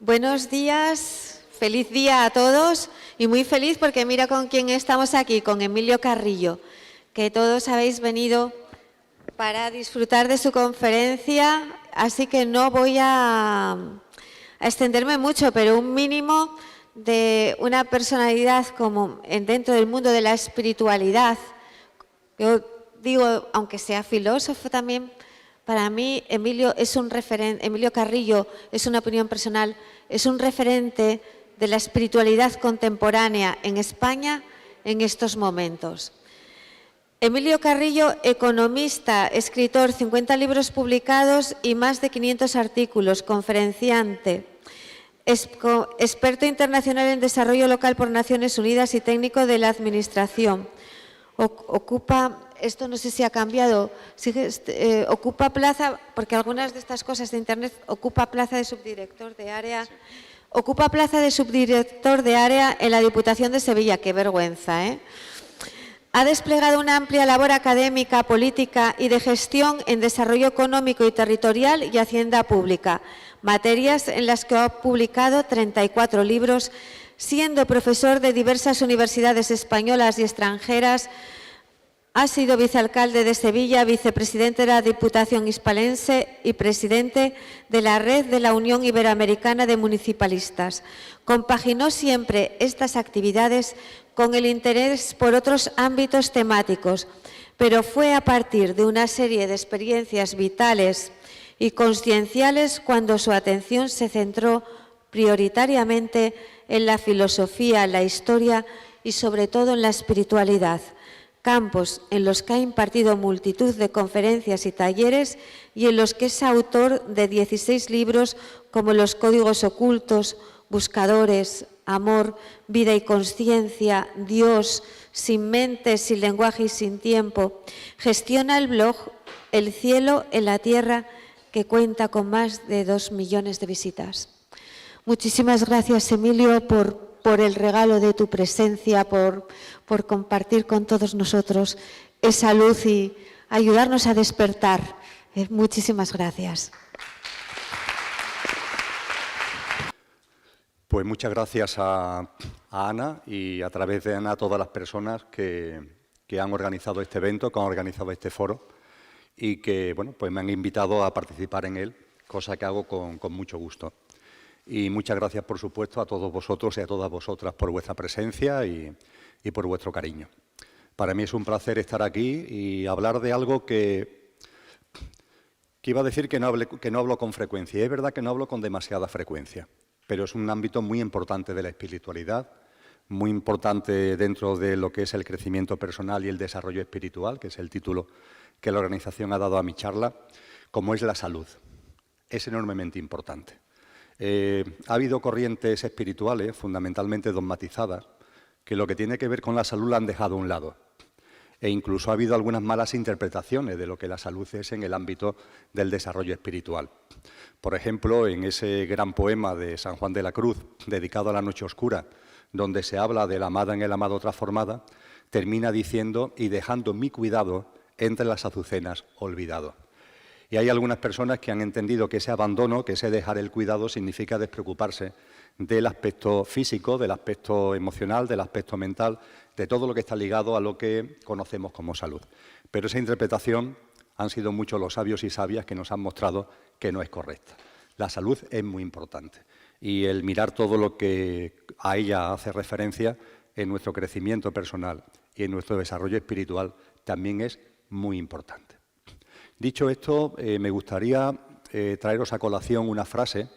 Buenos días, feliz día a todos y muy feliz porque mira con quién estamos aquí, con Emilio Carrillo, que todos habéis venido para disfrutar de su conferencia, así que no voy a extenderme mucho, pero un mínimo de una personalidad como dentro del mundo de la espiritualidad. Yo digo, aunque sea filósofo también, para mí Emilio es un referente, Emilio Carrillo es una opinión personal, es un referente de la espiritualidad contemporánea en España en estos momentos. Emilio Carrillo, economista, escritor, 50 libros publicados y más de 500 artículos, conferenciante, experto internacional en desarrollo local por Naciones Unidas y técnico de la administración. Ocupa, esto no sé si ha cambiado, ocupa plaza, porque algunas de estas cosas de Internet, ocupa plaza de subdirector de área, ocupa plaza de subdirector de área en la Diputación de Sevilla, qué vergüenza, ¿eh? Ha desplegado una amplia labor académica, política y de gestión en desarrollo económico y territorial y hacienda pública, materias en las que ha publicado 34 libros, siendo profesor de diversas universidades españolas y extranjeras. Ha sido vicealcalde de Sevilla, vicepresidente de la Diputación Hispalense y presidente de la Red de la Unión Iberoamericana de Municipalistas. Compaginó siempre estas actividades con el interés por otros ámbitos temáticos, pero fue a partir de una serie de experiencias vitales y conscienciales cuando su atención se centró prioritariamente en la filosofía, la historia y sobre todo en la espiritualidad, campos en los que ha impartido multitud de conferencias y talleres y en los que es autor de 16 libros como Los Códigos Ocultos, Buscadores, Amor, Vida y Consciencia, Dios, Sin Mente, Sin Lenguaje y Sin Tiempo. Gestiona el blog El Cielo en la Tierra, que cuenta con más de 2 millones de visitas. Muchísimas gracias, Emilio, por el regalo de tu presencia, por compartir con todos nosotros esa luz y ayudarnos a despertar. Muchísimas gracias. Pues muchas gracias a Ana y a través de Ana a todas las personas que han organizado este evento, que han organizado este foro y que bueno, pues me han invitado a participar en él, cosa que hago con mucho gusto. Y muchas gracias, por supuesto, a todos vosotros y a todas vosotras por vuestra presencia y por vuestro cariño. Para mí es un placer estar aquí y hablar de algo que iba a decir que no hablo con frecuencia. Y es verdad que no hablo con demasiada frecuencia, pero es un ámbito muy importante de la espiritualidad, muy importante dentro de lo que es el crecimiento personal y el desarrollo espiritual, que es el título que la organización ha dado a mi charla, como es la salud. Es enormemente importante. Ha habido corrientes espirituales, fundamentalmente dogmatizadas, que lo que tiene que ver con la salud la han dejado a un lado. E incluso ha habido algunas malas interpretaciones de lo que la salud es en el ámbito del desarrollo espiritual. Por ejemplo, en ese gran poema de San Juan de la Cruz, dedicado a la noche oscura, donde se habla de la amada en el amado transformada, termina diciendo, y dejando mi cuidado entre las azucenas olvidado. Y hay algunas personas que han entendido que ese abandono, que ese dejar el cuidado, significa despreocuparse del aspecto físico, del aspecto emocional, del aspecto mental, de todo lo que está ligado a lo que conocemos como salud. Pero esa interpretación han sido muchos los sabios y sabias que nos han mostrado que no es correcta. La salud es muy importante y el mirar todo lo que a ella hace referencia en nuestro crecimiento personal y en nuestro desarrollo espiritual también es muy importante. Dicho esto, me gustaría traeros a colación una frase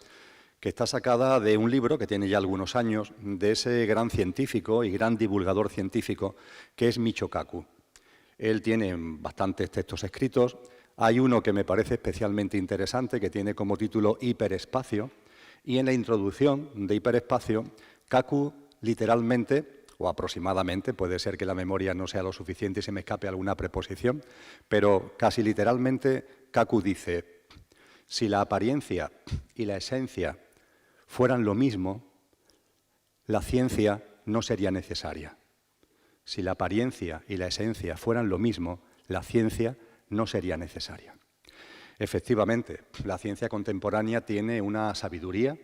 que está sacada de un libro que tiene ya algunos años, de ese gran científico y gran divulgador científico que es Michio Kaku. Él tiene bastantes textos escritos. Hay uno que me parece especialmente interesante, que tiene como título Hiperespacio, y en la introducción de Hiperespacio, Kaku literalmente, o aproximadamente, puede ser que la memoria no sea lo suficiente y se me escape alguna preposición, pero casi literalmente Kaku dice: si la apariencia y la esencia fueran lo mismo, la ciencia no sería necesaria. Si la apariencia y la esencia fueran lo mismo, la ciencia no sería necesaria. Efectivamente, la ciencia contemporánea tiene una sabiduría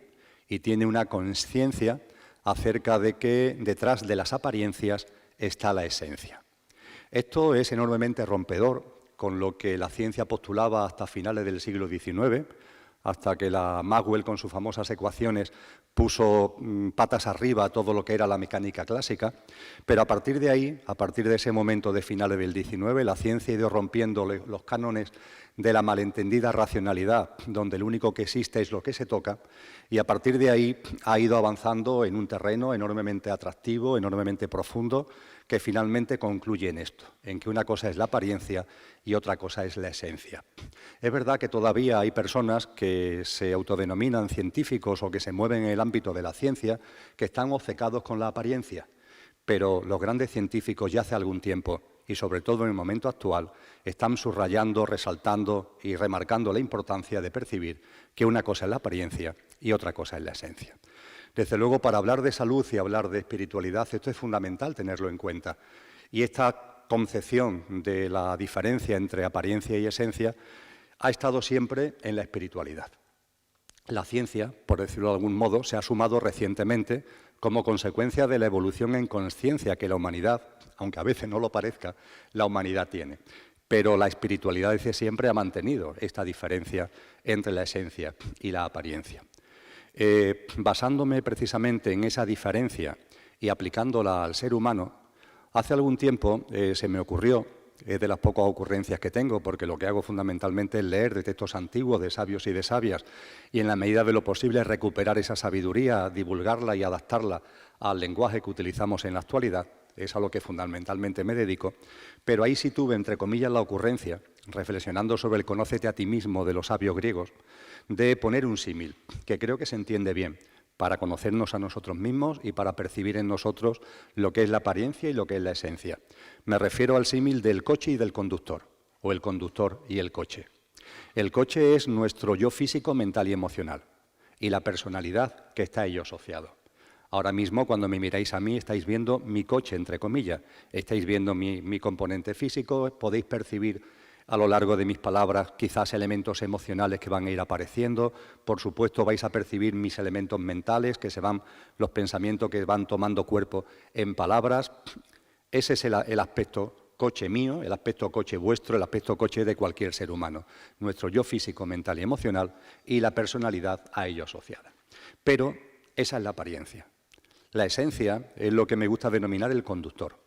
y tiene una conciencia acerca de que detrás de las apariencias está la esencia. Esto es enormemente rompedor con lo que la ciencia postulaba hasta finales del siglo XIX, hasta que la Maxwell con sus famosas ecuaciones puso patas arriba a todo lo que era la mecánica clásica, pero a partir de ahí, a partir de ese momento de finales del XIX, la ciencia ha ido rompiendo los cánones de la malentendida racionalidad, donde el único que existe es lo que se toca, y a partir de ahí ha ido avanzando en un terreno enormemente atractivo, enormemente profundo, que finalmente concluye en esto, en que una cosa es la apariencia y otra cosa es la esencia. Es verdad que todavía hay personas que se autodenominan científicos o que se mueven en el ámbito de la ciencia que están obcecados con la apariencia, pero los grandes científicos ya hace algún tiempo, y sobre todo en el momento actual, están subrayando, resaltando y remarcando la importancia de percibir que una cosa es la apariencia y otra cosa es la esencia. Desde luego, para hablar de salud y hablar de espiritualidad, esto es fundamental tenerlo en cuenta. Y esta concepción de la diferencia entre apariencia y esencia ha estado siempre en la espiritualidad. La ciencia, por decirlo de algún modo, se ha sumado recientemente como consecuencia de la evolución en consciencia que la humanidad, aunque a veces no lo parezca, la humanidad tiene. Pero la espiritualidad desde siempre ha mantenido esta diferencia entre la esencia y la apariencia. Basándome precisamente en esa diferencia y aplicándola al ser humano, hace algún tiempo se me ocurrió, es de las pocas ocurrencias que tengo, porque lo que hago fundamentalmente es leer de textos antiguos, de sabios y de sabias, y en la medida de lo posible recuperar esa sabiduría, divulgarla y adaptarla al lenguaje que utilizamos en la actualidad. Es a lo que fundamentalmente me dedico, pero ahí sí tuve, entre comillas, la ocurrencia, reflexionando sobre el conócete a ti mismo de los sabios griegos, de poner un símil, que creo que se entiende bien, para conocernos a nosotros mismos y para percibir en nosotros lo que es la apariencia y lo que es la esencia. Me refiero al símil del coche y del conductor, o el conductor y el coche. El coche es nuestro yo físico, mental y emocional, y la personalidad que está a ello asociado. Ahora mismo, cuando me miráis a mí, estáis viendo mi coche, entre comillas. Estáis viendo mi componente físico, podéis percibir a lo largo de mis palabras quizás elementos emocionales que van a ir apareciendo. Por supuesto, vais a percibir mis elementos mentales, los pensamientos que van tomando cuerpo en palabras. Ese es el aspecto coche mío, el aspecto coche vuestro, el aspecto coche de cualquier ser humano. Nuestro yo físico, mental y emocional y la personalidad a ello asociada. Pero esa es la apariencia. La esencia es lo que me gusta denominar el conductor.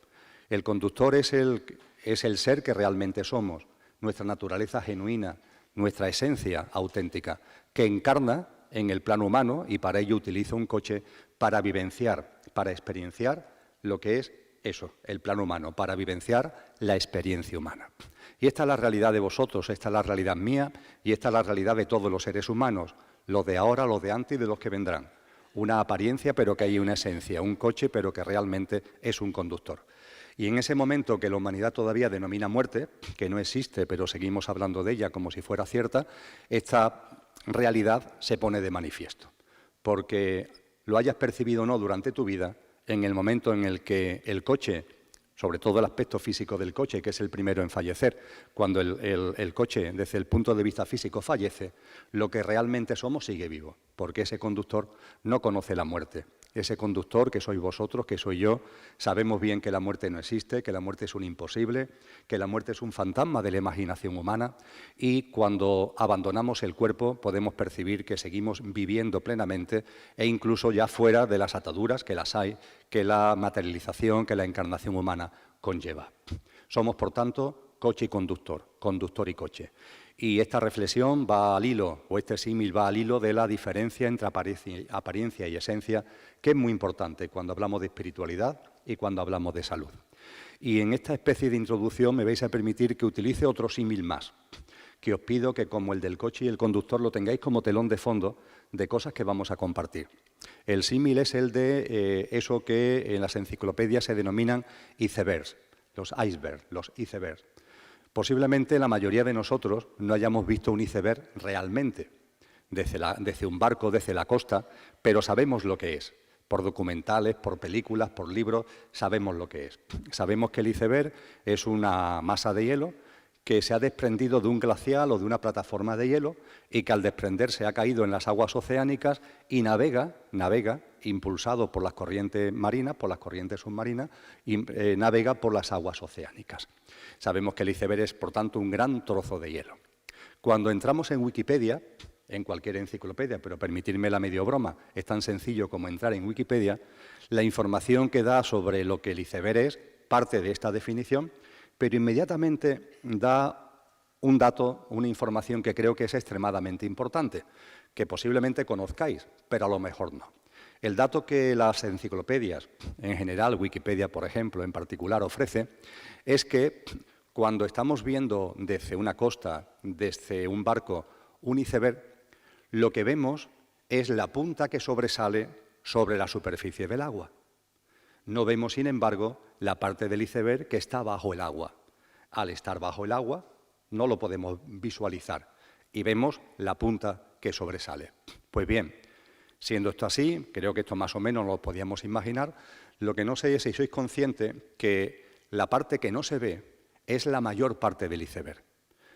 El conductor es el ser que realmente somos, nuestra naturaleza genuina, nuestra esencia auténtica, que encarna en el plano humano y para ello utiliza un coche para vivenciar, para experienciar lo que es eso, el plano humano, para vivenciar la experiencia humana. Y esta es la realidad de vosotros, esta es la realidad mía y esta es la realidad de todos los seres humanos, los de ahora, los de antes y de los que vendrán. Una apariencia, pero que hay una esencia, un coche, pero que realmente es un conductor. Y en ese momento que la humanidad todavía denomina muerte, que no existe, pero seguimos hablando de ella como si fuera cierta, esta realidad se pone de manifiesto. Porque lo hayas percibido o no durante tu vida, en el momento en el que el coche, sobre todo el aspecto físico del coche, que es el primero en fallecer, cuando el coche, desde el punto de vista físico, fallece, lo que realmente somos sigue vivo, porque ese conductor no conoce la muerte. Ese conductor, que sois vosotros, que soy yo, sabemos bien que la muerte no existe, que la muerte es un imposible, que la muerte es un fantasma de la imaginación humana y cuando abandonamos el cuerpo podemos percibir que seguimos viviendo plenamente e incluso ya fuera de las ataduras, que las hay, que la materialización, que la encarnación humana conlleva. Somos, por tanto, coche y conductor, conductor y coche. Y esta reflexión va al hilo, o este símil va al hilo de la diferencia entre apariencia y esencia, que es muy importante cuando hablamos de espiritualidad y cuando hablamos de salud. Y en esta especie de introducción me vais a permitir que utilice otro símil más, que os pido que como el del coche y el conductor lo tengáis como telón de fondo de cosas que vamos a compartir. El símil es el de eso que en las enciclopedias se denominan icebergs, los icebergs, los icebergs. Posiblemente la mayoría de nosotros no hayamos visto un iceberg realmente, desde un barco, desde la costa, pero sabemos lo que es. por documentales, por películas, por libros, sabemos lo que es. Sabemos que el iceberg es una masa de hielo que se ha desprendido de un glacial o de una plataforma de hielo y que al desprenderse ha caído en las aguas oceánicas y navega impulsado por las corrientes marinas, por las corrientes submarinas, y navega por las aguas oceánicas. Sabemos que el iceberg es, por tanto, un gran trozo de hielo. Cuando entramos en Wikipedia, en cualquier enciclopedia, pero permitirme la medio broma, es tan sencillo como entrar en Wikipedia, la información que da sobre lo que el iceberg es parte de esta definición, pero inmediatamente da un dato, una información que creo que es extremadamente importante, que posiblemente conozcáis, pero a lo mejor no. El dato que las enciclopedias, en general, Wikipedia, por ejemplo, en particular, ofrece, es que cuando estamos viendo desde una costa, desde un barco, un iceberg, lo que vemos es la punta que sobresale sobre la superficie del agua. No vemos, sin embargo, la parte del iceberg que está bajo el agua. Al estar bajo el agua, no lo podemos visualizar y vemos la punta que sobresale. Pues bien, siendo esto así, creo que esto más o menos lo podíamos imaginar, lo que no sé es si sois conscientes que la parte que no se ve es la mayor parte del iceberg.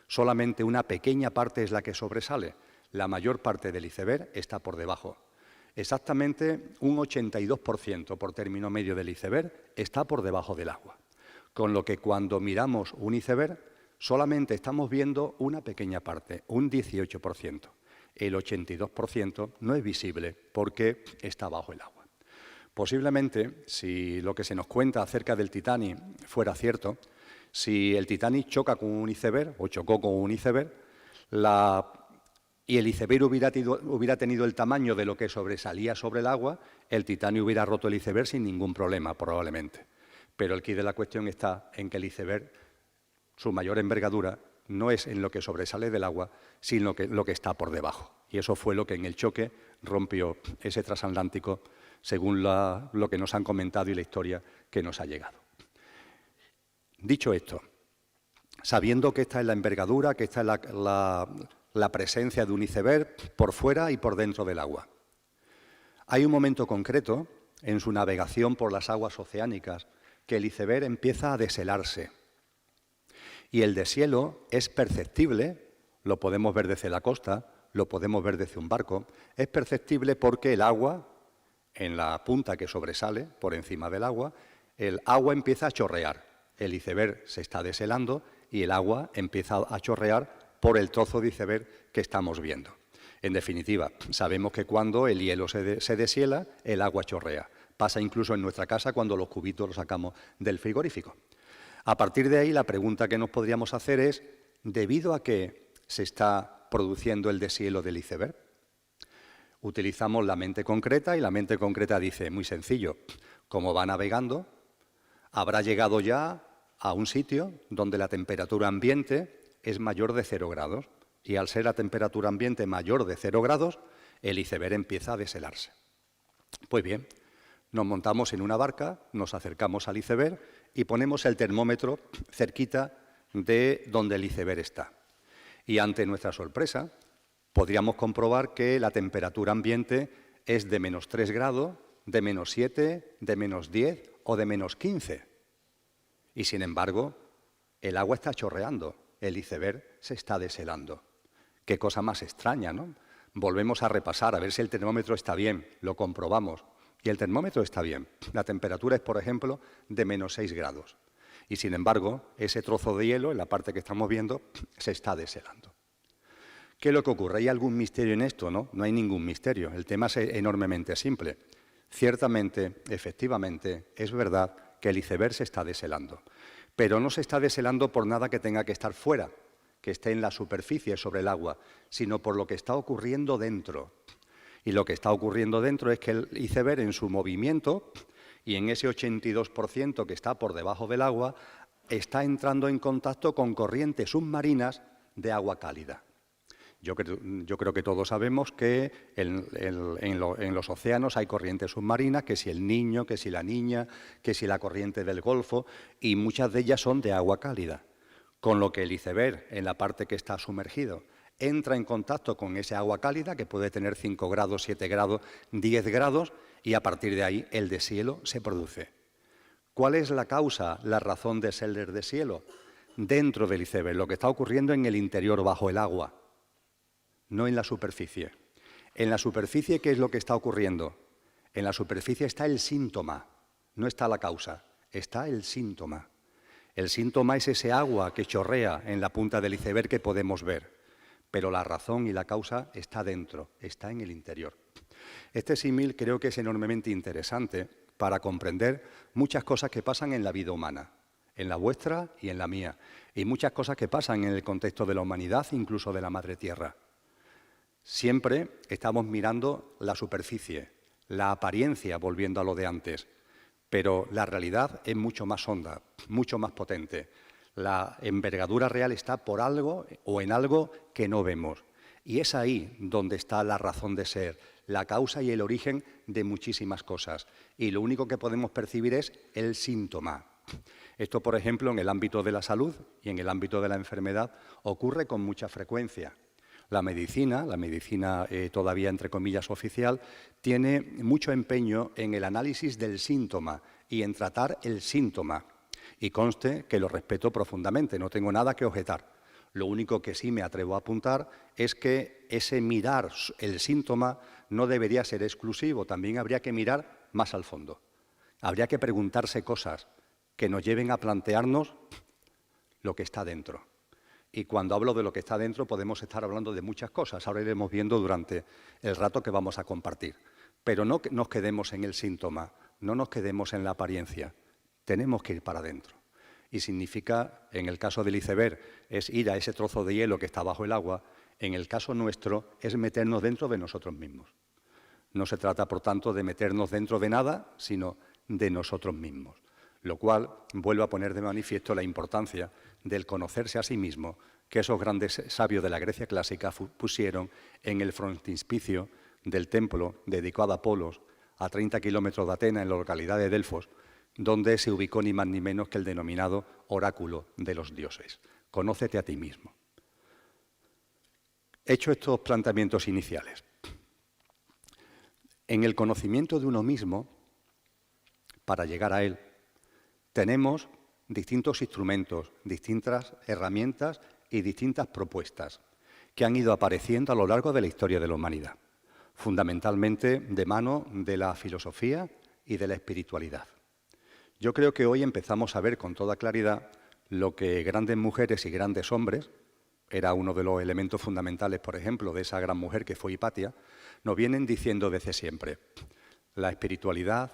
Solamente una pequeña parte es la que sobresale. La mayor parte del iceberg está por debajo. Exactamente un 82% por término medio del iceberg está por debajo del agua. Con lo que cuando miramos un iceberg solamente estamos viendo una pequeña parte, un 18%. El 82% no es visible porque está bajo el agua. Posiblemente, si lo que se nos cuenta acerca del Titanic fuera cierto, si el Titanic choca con un iceberg o chocó con un iceberg, y el iceberg hubiera tenido el tamaño de lo que sobresalía sobre el agua, el Titanic hubiera roto el iceberg sin ningún problema, probablemente. Pero el quid de la cuestión está en que el iceberg, su mayor envergadura, no es en lo que sobresale del agua, sino lo que está por debajo. Y eso fue lo que en el choque rompió ese transatlántico, según lo que nos han comentado y la historia que nos ha llegado. Dicho esto, sabiendo que esta es la envergadura, que esta es la presencia de un iceberg por fuera y por dentro del agua. Hay un momento concreto en su navegación por las aguas oceánicas que el iceberg empieza a deshelarse. Y el deshielo es perceptible, lo podemos ver desde la costa, lo podemos ver desde un barco, es perceptible porque el agua, en la punta que sobresale por encima del agua, el agua empieza a chorrear. El iceberg se está deshelando y el agua empieza a chorrear por el trozo de iceberg que estamos viendo. En definitiva, sabemos que cuando el hielo se deshiela, el agua chorrea. Pasa incluso en nuestra casa cuando los cubitos los sacamos del frigorífico. A partir de ahí, la pregunta que nos podríamos hacer es, ¿debido a qué se está produciendo el deshielo del iceberg? Utilizamos la mente concreta y la mente concreta dice, muy sencillo, como va navegando, habrá llegado ya a un sitio donde la temperatura ambiente es mayor de 0 grados y al ser la temperatura ambiente mayor de 0 grados, el iceberg empieza a deshelarse. Pues bien, nos montamos en una barca, nos acercamos al iceberg y ponemos el termómetro cerquita de donde el iceberg está. Y ante nuestra sorpresa, podríamos comprobar que la temperatura ambiente es de menos 3 grados, de menos 7, de menos 10 o de menos 15. Y sin embargo, el agua está chorreando, el iceberg se está deshelando. Qué cosa más extraña, ¿no? Volvemos a repasar, a ver si el termómetro está bien, lo comprobamos. Y el termómetro está bien. La temperatura es, por ejemplo, de menos 6 grados. Y sin embargo, ese trozo de hielo, en la parte que estamos viendo, se está deshelando. ¿Qué es lo que ocurre? ¿Hay algún misterio en esto? No, no hay ningún misterio. El tema es enormemente simple. Ciertamente, efectivamente, es verdad que el iceberg se está deshelando. Pero no se está deshelando por nada que tenga que estar fuera, que esté en la superficie sobre el agua, sino por lo que está ocurriendo dentro. Y lo que está ocurriendo dentro es que el iceberg en su movimiento y en ese 82% que está por debajo del agua está entrando en contacto con corrientes submarinas de agua cálida. Yo creo que todos sabemos que en los océanos hay corrientes submarinas, que si el Niño, que si la Niña, que si la corriente del Golfo, y muchas de ellas son de agua cálida. Con lo que el iceberg, en la parte que está sumergido, entra en contacto con ese agua cálida, que puede tener 5 grados, 7 grados, 10 grados, y a partir de ahí el deshielo se produce. ¿Cuál es la causa, la razón de ser del deshielo? Dentro del iceberg, lo que está ocurriendo en el interior, bajo el agua, no en la superficie. En la superficie, ¿qué es lo que está ocurriendo? En la superficie está el síntoma, no está la causa, está el síntoma. El síntoma es ese agua que chorrea en la punta del iceberg que podemos ver, pero la razón y la causa está dentro, está en el interior. Este símil creo que es enormemente interesante para comprender muchas cosas que pasan en la vida humana, en la vuestra y en la mía, y muchas cosas que pasan en el contexto de la humanidad, incluso de la Madre Tierra. Siempre estamos mirando la superficie, la apariencia, volviendo a lo de antes, pero la realidad es mucho más honda, mucho más potente. La envergadura real está por algo o en algo que no vemos. Y es ahí donde está la razón de ser, la causa y el origen de muchísimas cosas. Y lo único que podemos percibir es el síntoma. Esto, por ejemplo, en el ámbito de la salud y en el ámbito de la enfermedad, ocurre con mucha frecuencia. La medicina todavía entre comillas oficial, tiene mucho empeño en el análisis del síntoma y en tratar el síntoma. Y conste que lo respeto profundamente, no tengo nada que objetar. Lo único que sí me atrevo a apuntar es que ese mirar el síntoma no debería ser exclusivo, también habría que mirar más al fondo. Habría que preguntarse cosas que nos lleven a plantearnos lo que está dentro. Y cuando hablo de lo que está dentro podemos estar hablando de muchas cosas, ahora iremos viendo durante el rato que vamos a compartir. Pero no nos quedemos en el síntoma, no nos quedemos en la apariencia, tenemos que ir para adentro. Y significa, en el caso del iceberg, es ir a ese trozo de hielo que está bajo el agua, en el caso nuestro es meternos dentro de nosotros mismos. No se trata, por tanto, de meternos dentro de nada, sino de nosotros mismos, lo cual vuelve a poner de manifiesto la importancia del conocerse a sí mismo, que esos grandes sabios de la Grecia clásica pusieron en el frontispicio del templo dedicado a Apolos, a 30 kilómetros de Atenas, en la localidad de Delfos, donde se ubicó ni más ni menos que el denominado oráculo de los dioses. Conócete a ti mismo. Hecho estos planteamientos iniciales, en el conocimiento de uno mismo, para llegar a él, tenemos distintos instrumentos, distintas herramientas y distintas propuestas que han ido apareciendo a lo largo de la historia de la humanidad, fundamentalmente de mano de la filosofía y de la espiritualidad. Yo creo que hoy empezamos a ver con toda claridad lo que grandes mujeres y grandes hombres, era uno de los elementos fundamentales, por ejemplo, de esa gran mujer que fue Hipatia, nos vienen diciendo desde siempre. La espiritualidad,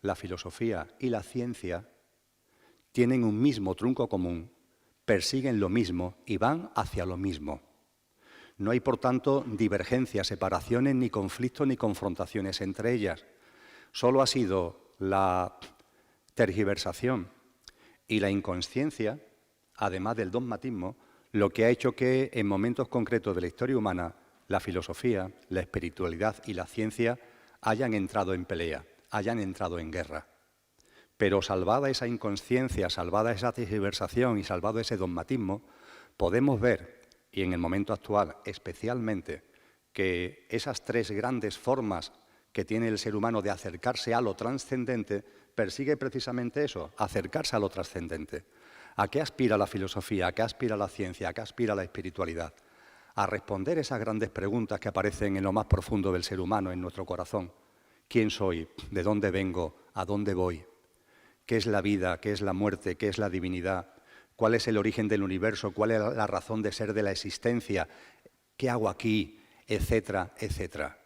la filosofía y la ciencia tienen un mismo trunco común, persiguen lo mismo y van hacia lo mismo. No hay, por tanto, divergencias, separaciones, ni conflictos, ni confrontaciones entre ellas. Solo ha sido la tergiversación y la inconsciencia, además del dogmatismo, lo que ha hecho que en momentos concretos de la historia humana la filosofía, la espiritualidad y la ciencia hayan entrado en pelea, hayan entrado en guerra. Pero salvada esa inconsciencia, salvada esa tergiversación y salvado ese dogmatismo, podemos ver, y en el momento actual especialmente, que esas tres grandes formas que tiene el ser humano de acercarse a lo trascendente, persigue precisamente eso, acercarse a lo trascendente. ¿A qué aspira la filosofía? ¿A qué aspira la ciencia? ¿A qué aspira la espiritualidad? A responder esas grandes preguntas que aparecen en lo más profundo del ser humano, en nuestro corazón. ¿Quién soy? ¿De dónde vengo? ¿A dónde voy? ¿Qué es la vida? ¿Qué es la muerte? ¿Qué es la divinidad? ¿Cuál es el origen del universo? ¿Cuál es la razón de ser de la existencia? ¿Qué hago aquí? Etcétera, etcétera.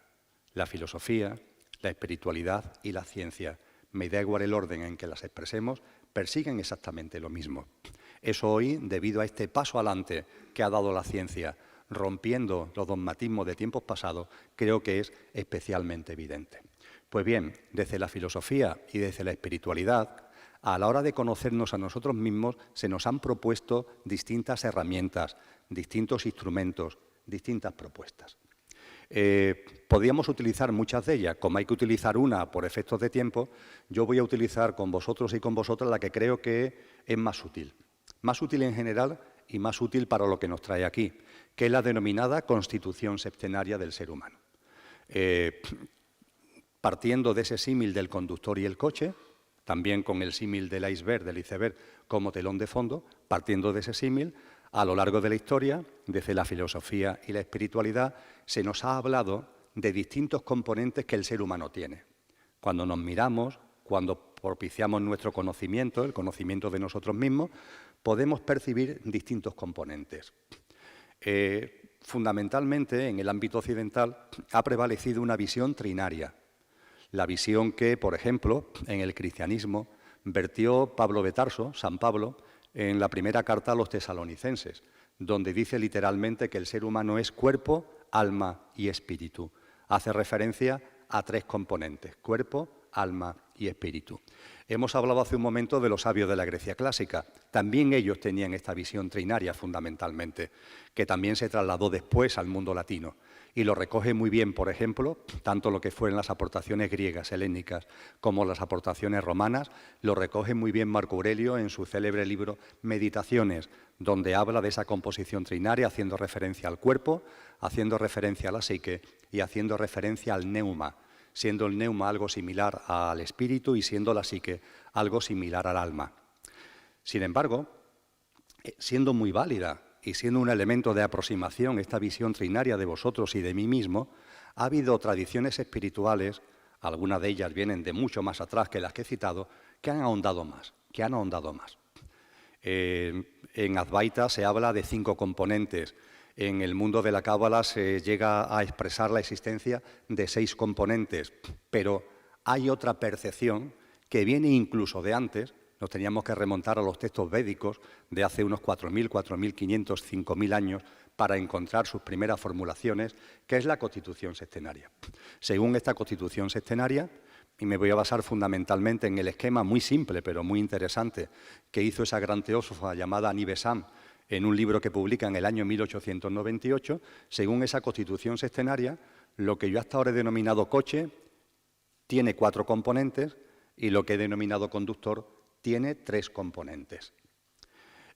La filosofía, la espiritualidad y la ciencia, me da igual el orden en que las expresemos, persiguen exactamente lo mismo. Eso hoy, debido a este paso adelante que ha dado la ciencia, rompiendo los dogmatismos de tiempos pasados, creo que es especialmente evidente. Pues bien, desde la filosofía y desde la espiritualidad, a la hora de conocernos a nosotros mismos, se nos han propuesto distintas herramientas, distintos instrumentos, distintas propuestas. Podríamos utilizar muchas de ellas, como hay que utilizar una por efectos de tiempo, yo voy a utilizar con vosotros y con vosotras la que creo que es más útil en general y más útil para lo que nos trae aquí, que es la denominada constitución septenaria del ser humano. Partiendo de ese símil del conductor y el coche, también con el símil del iceberg como telón de fondo, partiendo de ese símil, a lo largo de la historia, desde la filosofía y la espiritualidad, se nos ha hablado de distintos componentes que el ser humano tiene. Cuando nos miramos, cuando propiciamos nuestro conocimiento, el conocimiento de nosotros mismos, podemos percibir distintos componentes. Fundamentalmente, en el ámbito occidental, ha prevalecido una visión trinaria. La visión que, por ejemplo, en el cristianismo vertió Pablo de Tarso, San Pablo, en la primera carta a los tesalonicenses, donde dice literalmente que el ser humano es cuerpo, alma y espíritu. Hace referencia a tres componentes: cuerpo, alma y espíritu. Hemos hablado hace un momento de los sabios de la Grecia clásica. También ellos tenían esta visión trinaria fundamentalmente, que también se trasladó después al mundo latino. Y lo recoge muy bien, por ejemplo, tanto lo que fueron las aportaciones griegas, helénicas, como las aportaciones romanas, lo recoge muy bien Marco Aurelio en su célebre libro Meditaciones, donde habla de esa composición trinaria, haciendo referencia al cuerpo, haciendo referencia a la psique y haciendo referencia al neuma, siendo el neuma algo similar al espíritu y siendo la psique algo similar al alma. Sin embargo, siendo muy válida y siendo un elemento de aproximación esta visión trinaria de vosotros y de mí mismo, ha habido tradiciones espirituales, algunas de ellas vienen de mucho más atrás que las que he citado, que han ahondado más. En Advaita se habla de 5 componentes. En el mundo de la Cábala se llega a expresar la existencia de 6 componentes, pero hay otra percepción que viene incluso de antes. Nos teníamos que remontar a los textos védicos de hace unos 4.000, 4.500, 5.000 años para encontrar sus primeras formulaciones, que es la Constitución Septenaria. Según esta Constitución Septenaria, y me voy a basar fundamentalmente en el esquema muy simple pero muy interesante que hizo esa gran teósofa llamada Annie Besant en un libro que publica en el año 1898, según esa Constitución Septenaria, lo que yo hasta ahora he denominado coche tiene 4 componentes y lo que he denominado conductor tiene 3 componentes.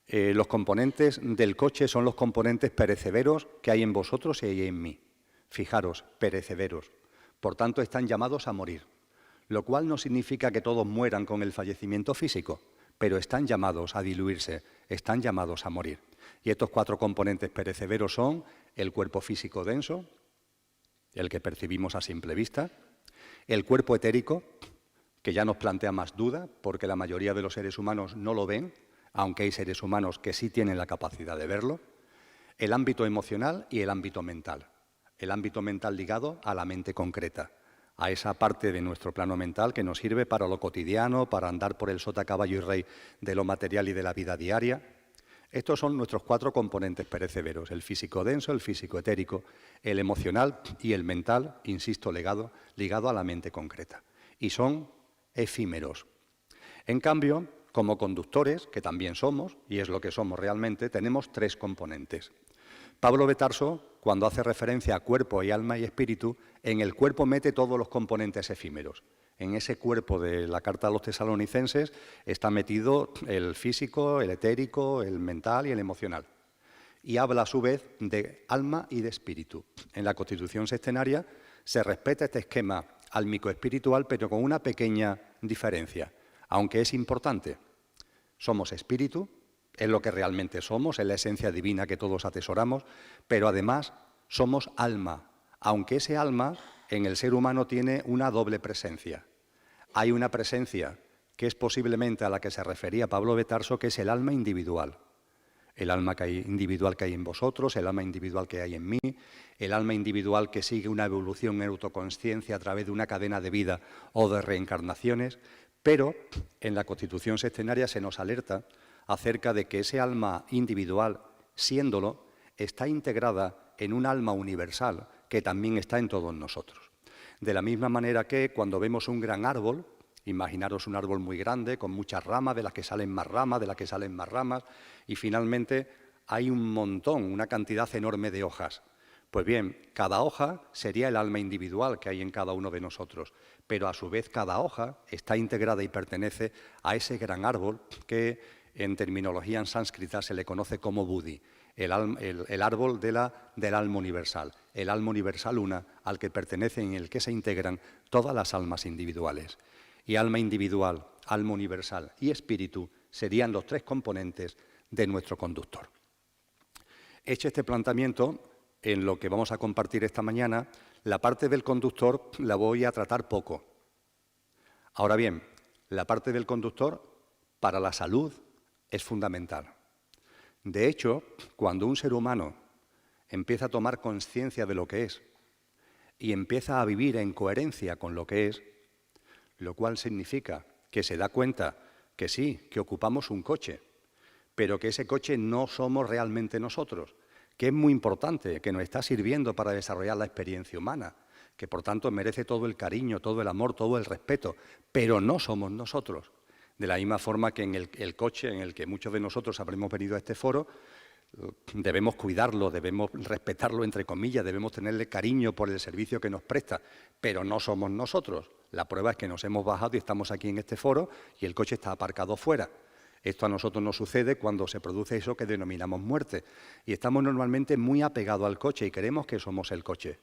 Los componentes del coche son los componentes perecederos que hay en vosotros y hay en mí. Fijaros, perecederos. Por tanto, están llamados a morir, lo cual no significa que todos mueran con el fallecimiento físico, pero están llamados a diluirse, están llamados a morir. Y estos 4 componentes perecederos son el cuerpo físico denso, el que percibimos a simple vista, el cuerpo etérico, que ya nos plantea más duda, porque la mayoría de los seres humanos no lo ven, aunque hay seres humanos que sí tienen la capacidad de verlo, el ámbito emocional y el ámbito mental. El ámbito mental ligado a la mente concreta, a esa parte de nuestro plano mental que nos sirve para lo cotidiano, para andar por el sota, caballo y rey de lo material y de la vida diaria. Estos son nuestros 4 componentes perecederos: el físico denso, el físico etérico, el emocional y el mental, insisto, ligado a la mente concreta. Y son efímeros. En cambio, como conductores, que también somos, y es lo que somos realmente, tenemos 3 componentes. Pablo de Tarso, cuando hace referencia a cuerpo y alma y espíritu, en el cuerpo mete todos los componentes efímeros. En ese cuerpo de la carta a los tesalonicenses está metido el físico, el etérico, el mental y el emocional. Y habla a su vez de alma y de espíritu. En la Constitución Septenaria se respeta este esquema álmico-espiritual, pero con una pequeña diferencia, aunque es importante. Somos espíritu, es lo que realmente somos, es la esencia divina que todos atesoramos, pero además somos alma, aunque ese alma en el ser humano tiene una doble presencia. Hay una presencia que es posiblemente a la que se refería Pablo de Tarso, que es el alma individual. El alma individual que hay en vosotros, el alma individual que hay en mí, el alma individual que sigue una evolución en autoconsciencia a través de una cadena de vida o de reencarnaciones, pero en la Constitución Septenaria se nos alerta acerca de que ese alma individual, siéndolo, está integrada en un alma universal que también está en todos nosotros. De la misma manera que cuando vemos un gran árbol, imaginaros un árbol muy grande, con muchas ramas, de las que salen más ramas, de las que salen más ramas, y finalmente hay un montón, una cantidad enorme de hojas. Pues bien, cada hoja sería el alma individual que hay en cada uno de nosotros, pero a su vez cada hoja está integrada y pertenece a ese gran árbol que en terminología en sánscrita se le conoce como Buddhi. el árbol del alma universal, el alma universal una al que pertenece y en el que se integran todas las almas individuales. Y alma individual, alma universal y espíritu serían los tres componentes de nuestro conductor. Hecho este planteamiento, en lo que vamos a compartir esta mañana, la parte del conductor la voy a tratar poco. Ahora bien, la parte del conductor para la salud es fundamental. De hecho, cuando un ser humano empieza a tomar conciencia de lo que es y empieza a vivir en coherencia con lo que es, lo cual significa que se da cuenta que sí, que ocupamos un coche, pero que ese coche no somos realmente nosotros, que es muy importante, que nos está sirviendo para desarrollar la experiencia humana, que por tanto merece todo el cariño, todo el amor, todo el respeto, pero no somos nosotros. De la misma forma que en el coche en el que muchos de nosotros habremos venido a este foro, debemos cuidarlo, debemos respetarlo, entre comillas, debemos tenerle cariño por el servicio que nos presta, pero no somos nosotros. La prueba es que nos hemos bajado y estamos aquí en este foro y el coche está aparcado fuera. Esto a nosotros nos sucede cuando se produce eso que denominamos muerte. Y estamos normalmente muy apegados al coche y creemos que somos el coche.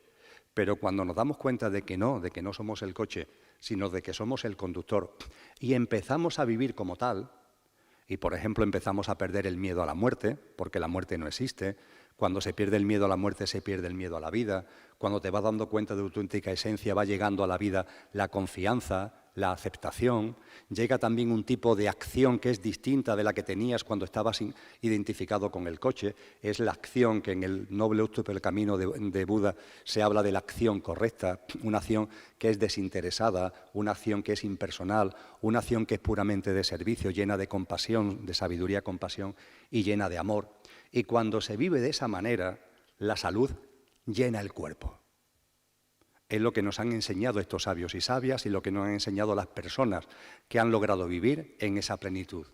Pero cuando nos damos cuenta de que no somos el coche, sino de que somos el conductor, y empezamos a vivir como tal, y por ejemplo empezamos a perder el miedo a la muerte, porque la muerte no existe, cuando se pierde el miedo a la muerte se pierde el miedo a la vida, cuando te vas dando cuenta de tu auténtica esencia va llegando a la vida la confianza, la aceptación, llega también un tipo de acción que es distinta de la que tenías cuando estabas identificado con el coche, es la acción que en el Noble Último del Camino de Buda se habla de la acción correcta, una acción que es desinteresada, una acción que es impersonal, una acción que es puramente de servicio, llena de compasión, de sabiduría, compasión y llena de amor. Y cuando se vive de esa manera, la salud llena el cuerpo. Es lo que nos han enseñado estos sabios y sabias y lo que nos han enseñado las personas que han logrado vivir en esa plenitud.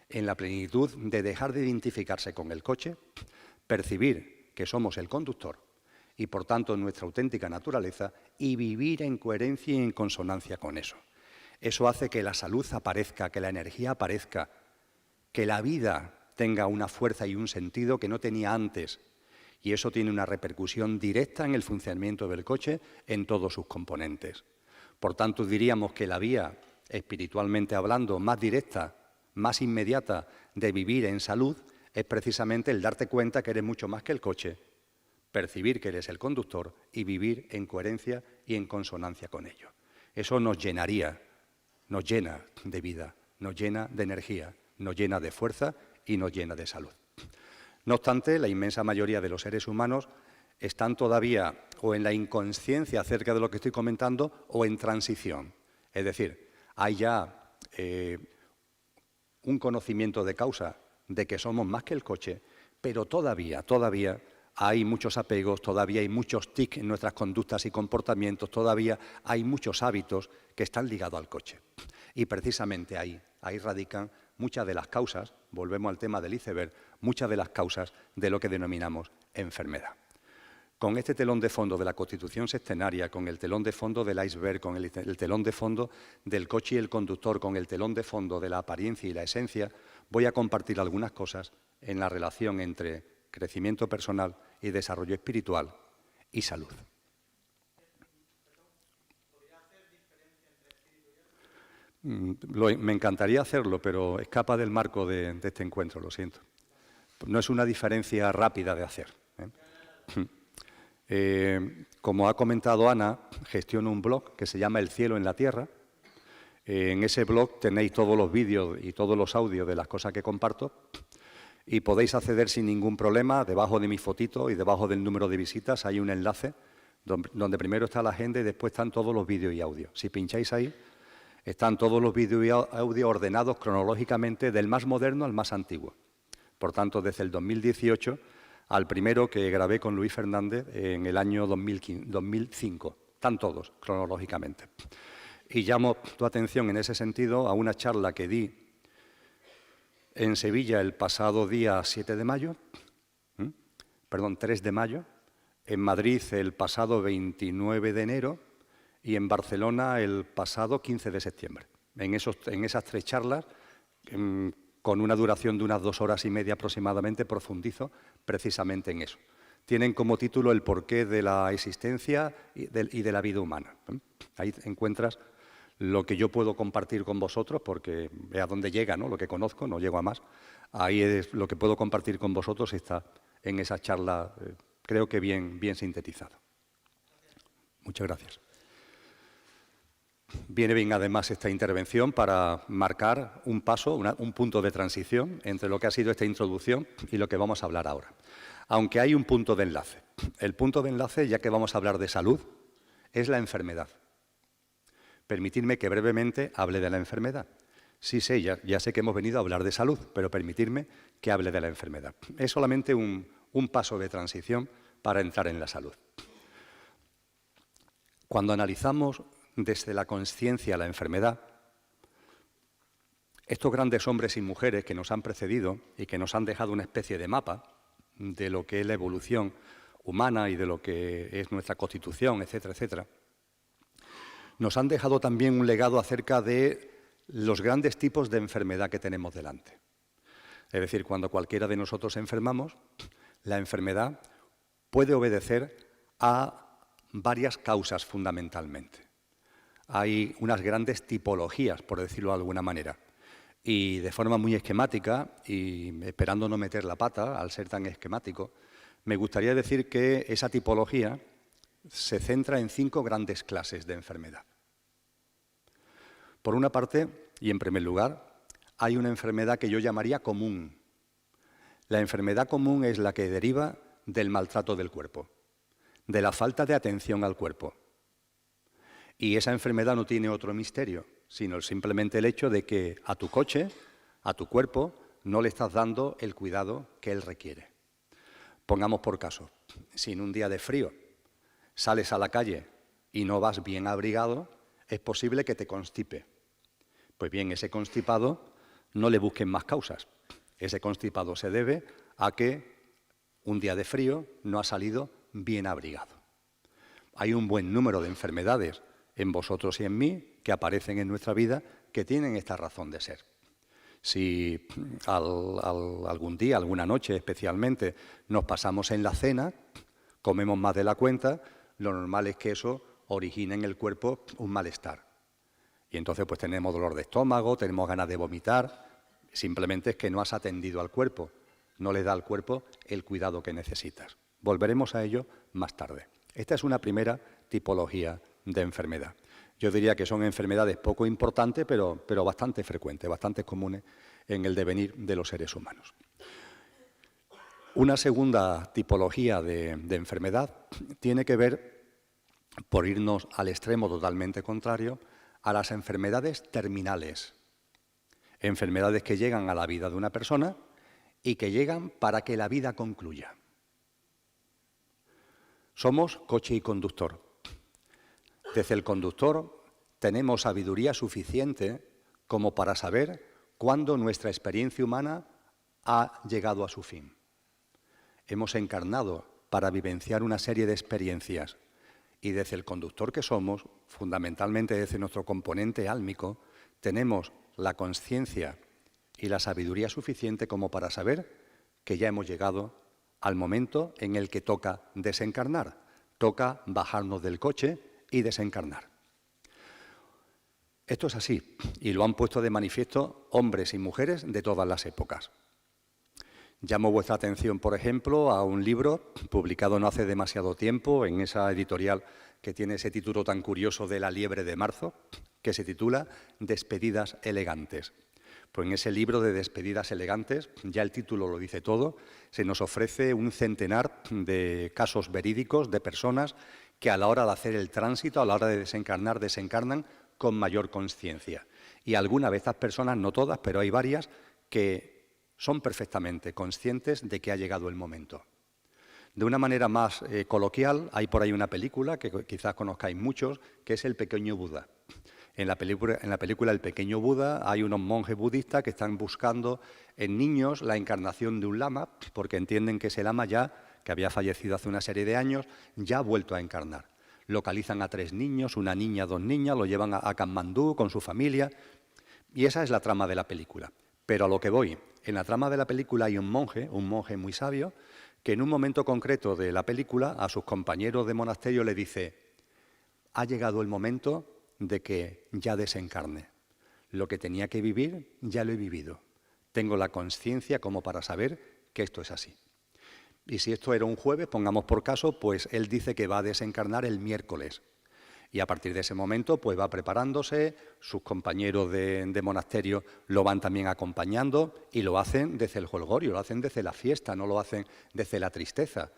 En la plenitud de dejar de identificarse con el coche, percibir que somos el conductor y, por tanto, nuestra auténtica naturaleza y vivir en coherencia y en consonancia con eso. Eso hace que la salud aparezca, que la energía aparezca, que la vida tenga una fuerza y un sentido que no tenía antes. Y eso tiene una repercusión directa en el funcionamiento del coche en todos sus componentes. Por tanto, diríamos que la vía, espiritualmente hablando, más directa, más inmediata de vivir en salud es precisamente el darte cuenta que eres mucho más que el coche, percibir que eres el conductor y vivir en coherencia y en consonancia con ello. Eso nos llenaría, nos llena de vida, nos llena de energía, nos llena de fuerza y nos llena de salud. No obstante, la inmensa mayoría de los seres humanos están todavía o en la inconsciencia acerca de lo que estoy comentando o en transición. Es decir, hay ya un conocimiento de causa de que somos más que el coche, pero todavía hay muchos apegos, todavía hay muchos tics en nuestras conductas y comportamientos, todavía hay muchos hábitos que están ligados al coche. Y precisamente ahí radican muchas de las causas, volvemos al tema del iceberg, muchas de las causas de lo que denominamos enfermedad. Con este telón de fondo de la Constitución sextenaria, con el telón de fondo del iceberg, con el telón de fondo del coche y el conductor, con el telón de fondo de la apariencia y la esencia, voy a compartir algunas cosas en la relación entre crecimiento personal y desarrollo espiritual y salud. Me encantaría hacerlo, pero escapa del marco de este encuentro, lo siento. No es una diferencia rápida de hacer. Como ha comentado Ana, gestiono un blog que se llama El Cielo en la Tierra. En ese blog tenéis todos los vídeos y todos los audios de las cosas que comparto y podéis acceder sin ningún problema. Debajo de mi fotito y debajo del número de visitas hay un enlace donde primero está la agenda y después están todos los vídeos y audios. Si pincháis ahí, están todos los vídeos y audios ordenados cronológicamente del más moderno al más antiguo. Por tanto, desde el 2018 al primero que grabé con Luis Fernández en el año 2005. Están todos cronológicamente. Y llamo tu atención en ese sentido a una charla que di en Sevilla el pasado día 3 de mayo, en Madrid el pasado 29 de enero y en Barcelona el pasado 15 de septiembre. En esas 3 charlas, con una duración de unas 2 horas y media aproximadamente, profundizo precisamente en eso. Tienen como título el porqué de la existencia y de la vida humana. Ahí encuentras lo que yo puedo compartir con vosotros, porque es a donde llega, ¿no? Lo que conozco, no llego a más. Ahí es lo que puedo compartir con vosotros, está en esa charla, creo que bien sintetizado. Muchas gracias. Viene bien además esta intervención para marcar un paso, un punto de transición entre lo que ha sido esta introducción y lo que vamos a hablar ahora. Aunque hay un punto de enlace. El punto de enlace, ya que vamos a hablar de salud, es la enfermedad. Permitidme que brevemente hable de la enfermedad. Sí sé, ya sé que hemos venido a hablar de salud, pero permitidme que hable de la enfermedad. Es solamente un paso de transición para entrar en la salud. Cuando analizamos desde la consciencia la enfermedad, estos grandes hombres y mujeres que nos han precedido y que nos han dejado una especie de mapa de lo que es la evolución humana y de lo que es nuestra constitución, etcétera, etcétera, nos han dejado también un legado acerca de los grandes tipos de enfermedad que tenemos delante. Es decir, cuando cualquiera de nosotros enfermamos, la enfermedad puede obedecer a varias causas fundamentalmente. Hay unas grandes tipologías, por decirlo de alguna manera, y de forma muy esquemática, y esperando no meter la pata al ser tan esquemático, me gustaría decir que esa tipología se centra en 5 grandes clases de enfermedad. Por una parte, y en primer lugar, hay una enfermedad que yo llamaría común. La enfermedad común es la que deriva del maltrato del cuerpo, de la falta de atención al cuerpo. Y esa enfermedad no tiene otro misterio, sino simplemente el hecho de que a tu coche, a tu cuerpo, no le estás dando el cuidado que él requiere. Pongamos por caso, si en un día de frío sales a la calle y no vas bien abrigado, es posible que te constipe. Pues bien, ese constipado no le busquen más causas. Ese constipado se debe a que un día de frío no has salido bien abrigado. Hay un buen número de enfermedades en vosotros y en mí que aparecen en nuestra vida que tienen esta razón de ser. Si algún día, alguna noche especialmente, nos pasamos en la cena, comemos más de la cuenta, lo normal es que eso origine en el cuerpo un malestar. Y entonces pues tenemos dolor de estómago, tenemos ganas de vomitar, simplemente es que no has atendido al cuerpo, no le da al cuerpo el cuidado que necesitas. Volveremos a ello más tarde. Esta es una primera tipología de enfermedad. Yo diría que son enfermedades poco importantes, pero bastante frecuentes, bastante comunes en el devenir de los seres humanos. Una segunda tipología de enfermedad tiene que ver, por irnos al extremo totalmente contrario, a las enfermedades terminales. Enfermedades que llegan a la vida de una persona y que llegan para que la vida concluya. Somos coche y conductor. Desde el conductor tenemos sabiduría suficiente como para saber cuándo nuestra experiencia humana ha llegado a su fin. Hemos encarnado para vivenciar una serie de experiencias y desde el conductor que somos, fundamentalmente desde nuestro componente álmico, tenemos la consciencia y la sabiduría suficiente como para saber que ya hemos llegado al momento en el que toca desencarnar, toca bajarnos del coche y desencarnar. Esto es así, y lo han puesto de manifiesto hombres y mujeres de todas las épocas. Llamo vuestra atención, por ejemplo, a un libro publicado no hace demasiado tiempo en esa editorial que tiene ese título tan curioso de La liebre de marzo, que se titula Despedidas elegantes. Pues en ese libro de Despedidas elegantes, ya el título lo dice todo, se nos ofrece un centenar de casos verídicos de personas que a la hora de hacer el tránsito, a la hora de desencarnar, desencarnan con mayor consciencia. Y algunas de estas personas, no todas, pero hay varias, que son perfectamente conscientes de que ha llegado el momento. De una manera más coloquial, hay por ahí una película que quizás conozcáis muchos, que es El pequeño Buda. En la película El pequeño Buda hay unos monjes budistas que están buscando en niños la encarnación de un lama, porque entienden que ese lama ya, que había fallecido hace una serie de años, ya ha vuelto a encarnar. Localizan a 3 niños, una niña, 2 niñas, lo llevan a Katmandú con su familia, y esa es la trama de la película. Pero a lo que voy, en la trama de la película hay un monje muy sabio, que en un momento concreto de la película a sus compañeros de monasterio le dice: ha llegado el momento de que ya desencarne. Lo que tenía que vivir ya lo he vivido. Tengo la conciencia como para saber que esto es así. Y si esto era un jueves, pongamos por caso, pues él dice que va a desencarnar el miércoles. Y a partir de ese momento, pues va preparándose, sus compañeros de monasterio lo van también acompañando y lo hacen desde el jolgorio, lo hacen desde la fiesta, no lo hacen desde la tristeza.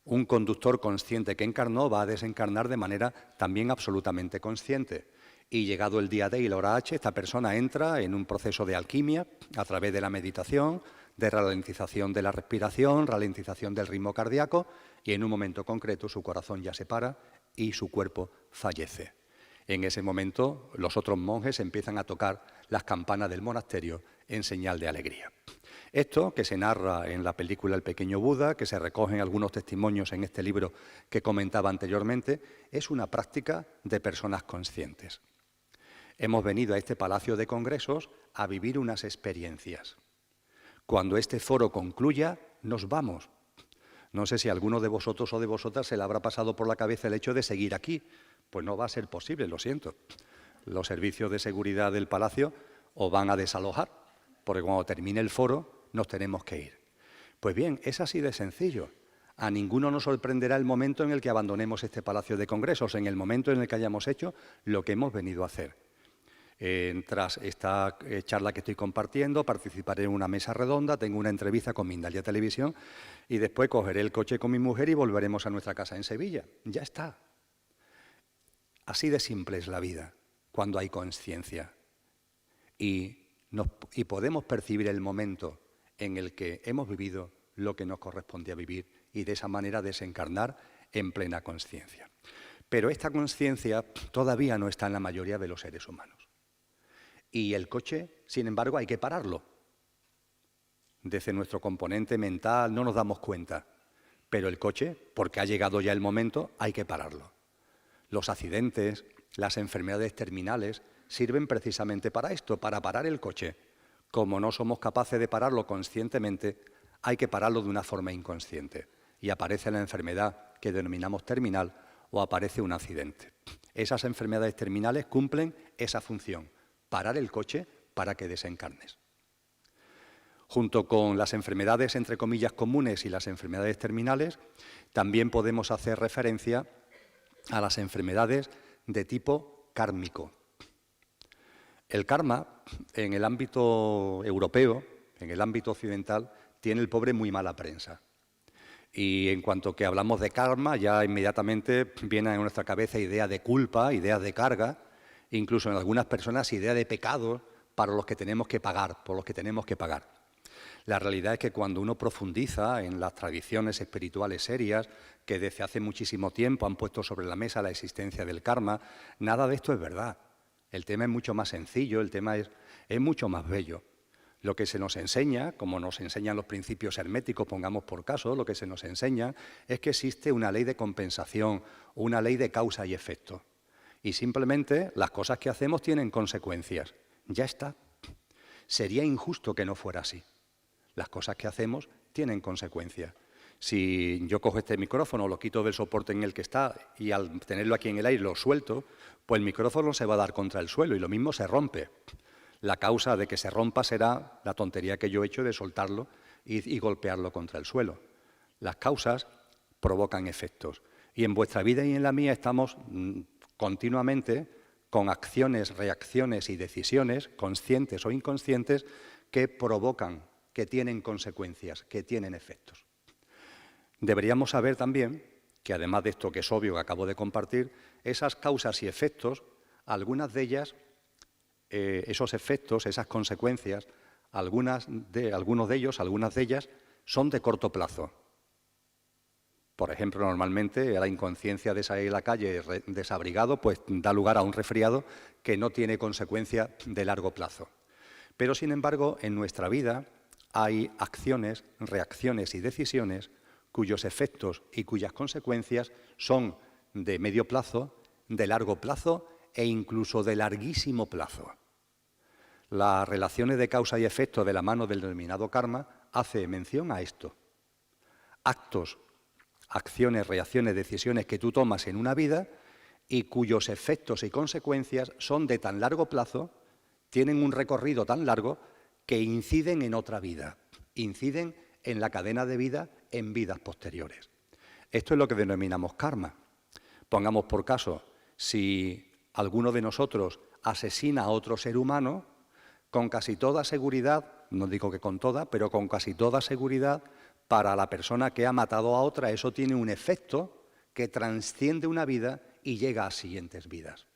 Un conductor consciente que encarnó va a desencarnar de manera también absolutamente consciente. Y llegado el día D y la hora H, esta persona entra en un proceso de alquimia a través de la meditación, de ralentización de la respiración, ralentización del ritmo cardíaco, y en un momento concreto su corazón ya se para y su cuerpo fallece. En ese momento los otros monjes empiezan a tocar las campanas del monasterio en señal de alegría. Esto, que se narra en la película El pequeño Buda, que se recogen algunos testimonios en este libro que comentaba anteriormente, es una práctica de personas conscientes. Hemos venido a este palacio de congresos a vivir unas experiencias. Cuando este foro concluya, nos vamos. No sé si a alguno de vosotros o de vosotras se le habrá pasado por la cabeza el hecho de seguir aquí. Pues no va a ser posible, lo siento. Los servicios de seguridad del palacio os van a desalojar, porque cuando termine el foro nos tenemos que ir. Pues bien, es así de sencillo. A ninguno nos sorprenderá el momento en el que abandonemos este palacio de congresos, en el momento en el que hayamos hecho lo que hemos venido a hacer. Tras esta charla que estoy compartiendo, participaré en una mesa redonda, tengo una entrevista con Mindalia Televisión y después cogeré el coche con mi mujer y volveremos a nuestra casa en Sevilla. Ya está. Así de simple es la vida, cuando hay conciencia. Y podemos percibir el momento en el que hemos vivido lo que nos correspondía vivir y de esa manera desencarnar en plena conciencia. Pero esta conciencia todavía no está en la mayoría de los seres humanos. Y el coche, sin embargo, hay que pararlo. Desde nuestro componente mental no nos damos cuenta, pero el coche, porque ha llegado ya el momento, hay que pararlo. Los accidentes, las enfermedades terminales sirven precisamente para esto, para parar el coche. Como no somos capaces de pararlo conscientemente, hay que pararlo de una forma inconsciente. Y aparece la enfermedad que denominamos terminal o aparece un accidente. Esas enfermedades terminales cumplen esa función, parar el coche para que desencarnes. Junto con las enfermedades, entre comillas, comunes y las enfermedades terminales, también podemos hacer referencia a las enfermedades de tipo kármico. El karma, en el ámbito europeo, en el ámbito occidental, tiene el pobre muy mala prensa. Y en cuanto que hablamos de karma, ya inmediatamente viene a nuestra cabeza idea de culpa, ideas de carga, incluso en algunas personas idea de pecado para los que tenemos que pagar, por los que tenemos que pagar. La realidad es que cuando uno profundiza en las tradiciones espirituales serias que desde hace muchísimo tiempo han puesto sobre la mesa la existencia del karma, nada de esto es verdad. El tema es mucho más sencillo, el tema es mucho más bello. Lo que se nos enseña, como nos enseñan los principios herméticos, pongamos por caso, lo que se nos enseña es que existe una ley de compensación, una ley de causa y efecto. Y simplemente las cosas que hacemos tienen consecuencias. Ya está. Sería injusto que no fuera así. Las cosas que hacemos tienen consecuencias. Si yo cojo este micrófono, lo quito del soporte en el que está y al tenerlo aquí en el aire lo suelto, pues el micrófono se va a dar contra el suelo y lo mismo se rompe. La causa de que se rompa será la tontería que yo he hecho de soltarlo y golpearlo contra el suelo. Las causas provocan efectos. Y en vuestra vida y en la mía estamos continuamente con acciones, reacciones y decisiones, conscientes o inconscientes, que provocan, que tienen consecuencias, que tienen efectos. Deberíamos saber también que, además de esto que es obvio que acabo de compartir, esas causas y efectos, algunas de ellas, esos efectos, esas consecuencias, algunos de ellas, son de corto plazo. Por ejemplo, normalmente la inconsciencia de salir a la calle desabrigado pues da lugar a un resfriado que no tiene consecuencia de largo plazo. Pero, sin embargo, en nuestra vida hay acciones, reacciones y decisiones cuyos efectos y cuyas consecuencias son de medio plazo, de largo plazo e incluso de larguísimo plazo. Las relaciones de causa y efecto de la mano del denominado karma hace mención a esto, actos, acciones, reacciones, decisiones que tú tomas en una vida y cuyos efectos y consecuencias son de tan largo plazo, tienen un recorrido tan largo que inciden en otra vida, inciden en la cadena de vida en vidas posteriores. Esto es lo que denominamos karma. Pongamos por caso, si alguno de nosotros asesina a otro ser humano, con casi toda seguridad, no digo que con toda, pero con casi toda seguridad, para la persona que ha matado a otra, eso tiene un efecto que trasciende una vida y llega a siguientes vidas.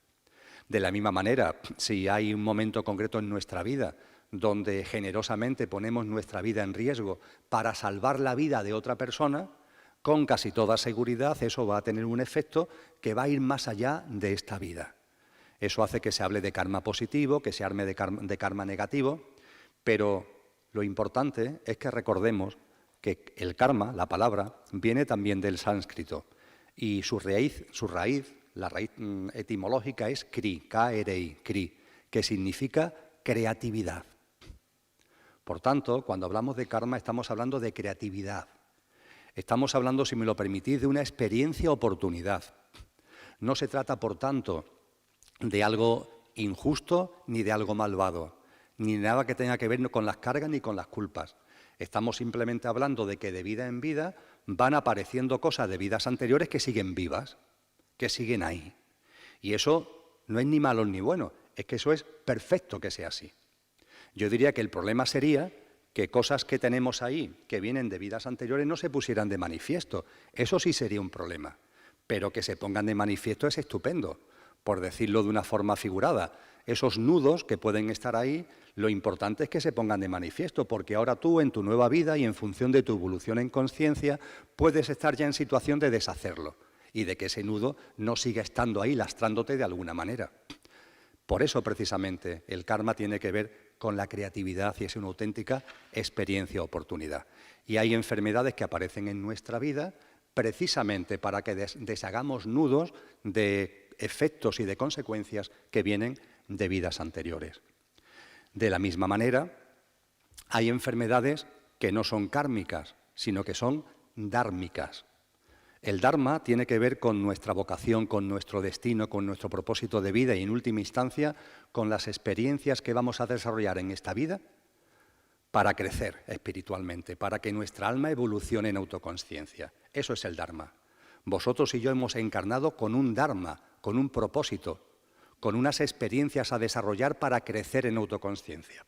De la misma manera, si hay un momento concreto en nuestra vida donde generosamente ponemos nuestra vida en riesgo para salvar la vida de otra persona, con casi toda seguridad eso va a tener un efecto que va a ir más allá de esta vida. Eso hace que se hable de karma positivo, que se hable de karma negativo, pero lo importante es que recordemos que el karma, la palabra, viene también del sánscrito y su raíz, la raíz etimológica es kri, K-R-I, kri, que significa creatividad. Por tanto, cuando hablamos de karma estamos hablando de creatividad. Estamos hablando, si me lo permitís, de una experiencia-oportunidad. No se trata, por tanto, de algo injusto ni de algo malvado, ni nada que tenga que ver con las cargas ni con las culpas. Estamos simplemente hablando de que de vida en vida van apareciendo cosas de vidas anteriores que siguen vivas, que siguen ahí. Y eso no es ni malo ni bueno, es que eso es perfecto que sea así. Yo diría que el problema sería que cosas que tenemos ahí, que vienen de vidas anteriores, no se pusieran de manifiesto. Eso sí sería un problema. Pero que se pongan de manifiesto es estupendo, por decirlo de una forma figurada. Esos nudos que pueden estar ahí, lo importante es que se pongan de manifiesto, porque ahora tú, en tu nueva vida y en función de tu evolución en conciencia, puedes estar ya en situación de deshacerlo y de que ese nudo no siga estando ahí lastrándote de alguna manera. Por eso, precisamente, el karma tiene que ver con la creatividad y es una auténtica experiencia oportunidad. Y hay enfermedades que aparecen en nuestra vida precisamente para que deshagamos nudos de efectos y de consecuencias que vienen de vidas anteriores. De la misma manera, hay enfermedades que no son kármicas, sino que son dármicas. El Dharma tiene que ver con nuestra vocación, con nuestro destino, con nuestro propósito de vida y, en última instancia, con las experiencias que vamos a desarrollar en esta vida para crecer espiritualmente, para que nuestra alma evolucione en autoconsciencia. Eso es el Dharma. Vosotros y yo hemos encarnado con un Dharma, con un propósito, con unas experiencias a desarrollar para crecer en autoconsciencia.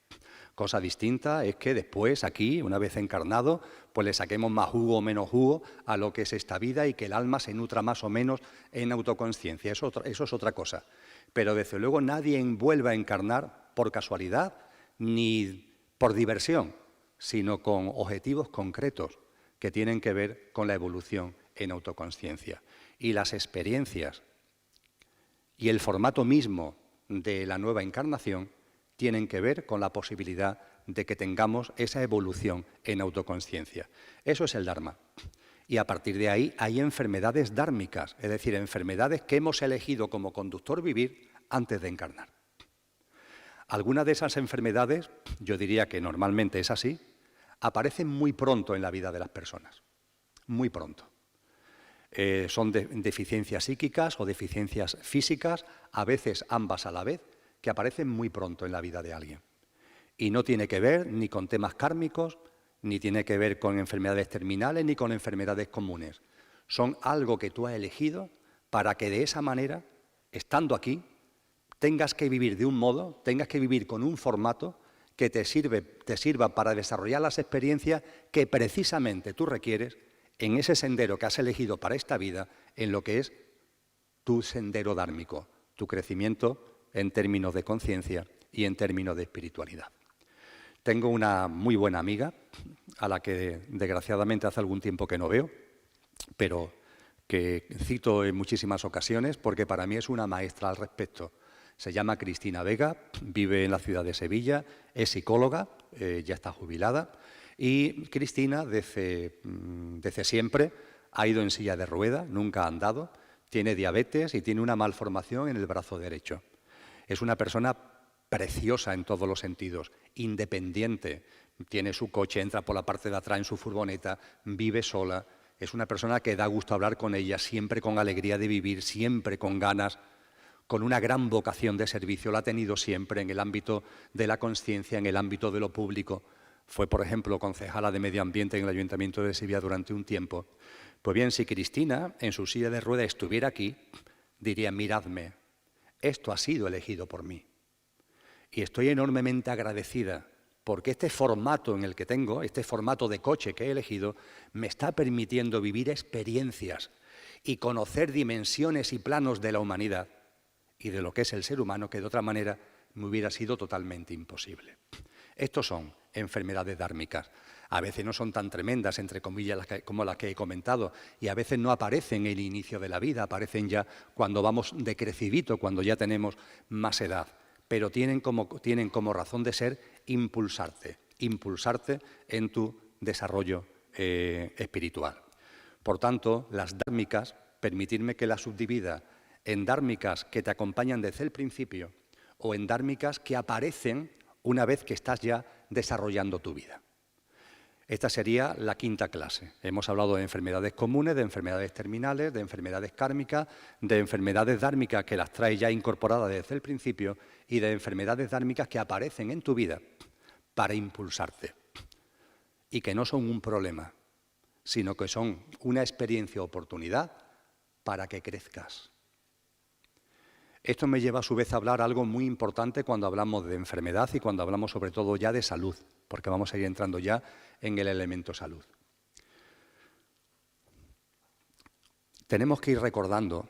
Cosa distinta es que después, aquí, una vez encarnado, pues le saquemos más jugo o menos jugo a lo que es esta vida y que el alma se nutra más o menos en autoconsciencia. Eso es otra cosa. Pero desde luego nadie vuelve a encarnar por casualidad ni por diversión, sino con objetivos concretos que tienen que ver con la evolución en autoconsciencia. Y las experiencias y el formato mismo de la nueva encarnación tienen que ver con la posibilidad de que tengamos esa evolución en autoconsciencia. Eso es el Dharma. Y a partir de ahí hay enfermedades dármicas, es decir, enfermedades que hemos elegido como conductor vivir antes de encarnar. Algunas de esas enfermedades, yo diría que normalmente es así, aparecen muy pronto en la vida de las personas, muy pronto. Son deficiencias psíquicas o deficiencias físicas, a veces ambas a la vez, que aparecen muy pronto en la vida de alguien. Y no tiene que ver ni con temas kármicos, ni tiene que ver con enfermedades terminales, ni con enfermedades comunes. Son algo que tú has elegido para que de esa manera, estando aquí, tengas que vivir de un modo, tengas que vivir con un formato que te sirva para desarrollar las experiencias que precisamente tú requieres en ese sendero que has elegido para esta vida, en lo que es tu sendero dármico, tu crecimiento en términos de conciencia y en términos de espiritualidad. Tengo una muy buena amiga, a la que desgraciadamente hace algún tiempo que no veo, pero que cito en muchísimas ocasiones porque para mí es una maestra al respecto. Se llama Cristina Vega, vive en la ciudad de Sevilla, es psicóloga, ya está jubilada, y Cristina desde siempre ha ido en silla de rueda, nunca ha andado, tiene diabetes y tiene una malformación en el brazo derecho. Es una persona preciosa en todos los sentidos, independiente, tiene su coche, entra por la parte de atrás en su furgoneta, vive sola. Es una persona que da gusto hablar con ella, siempre con alegría de vivir, siempre con ganas, con una gran vocación de servicio. La ha tenido siempre en el ámbito de la consciencia, en el ámbito de lo público. Fue, por ejemplo, concejala de Medio Ambiente en el Ayuntamiento de Sevilla durante un tiempo. Pues bien, si Cristina, en su silla de ruedas, estuviera aquí, diría, miradme, esto ha sido elegido por mí. Y estoy enormemente agradecida porque este formato en el que tengo, este formato de coche que he elegido, me está permitiendo vivir experiencias y conocer dimensiones y planos de la humanidad y de lo que es el ser humano que de otra manera me hubiera sido totalmente imposible. Estos son enfermedades dármicas. A veces no son tan tremendas, entre comillas, como las que he comentado, y a veces no aparecen en el inicio de la vida, aparecen ya cuando vamos decrecidito, cuando ya tenemos más edad. Pero tienen como razón de ser impulsarte en tu desarrollo espiritual. Por tanto, las dármicas, permitirme que las subdivida en dármicas que te acompañan desde el principio o en dármicas que aparecen una vez que estás ya desarrollando tu vida. Esta sería la quinta clase. Hemos hablado de enfermedades comunes, de enfermedades terminales, de enfermedades kármicas, de enfermedades dármicas que las traes ya incorporadas desde el principio y de enfermedades dármicas que aparecen en tu vida para impulsarte y que no son un problema, sino que son una experiencia o oportunidad para que crezcas. Esto me lleva a su vez a hablar algo muy importante cuando hablamos de enfermedad y cuando hablamos sobre todo ya de salud, porque vamos a ir entrando ya en el elemento salud. Tenemos que ir recordando,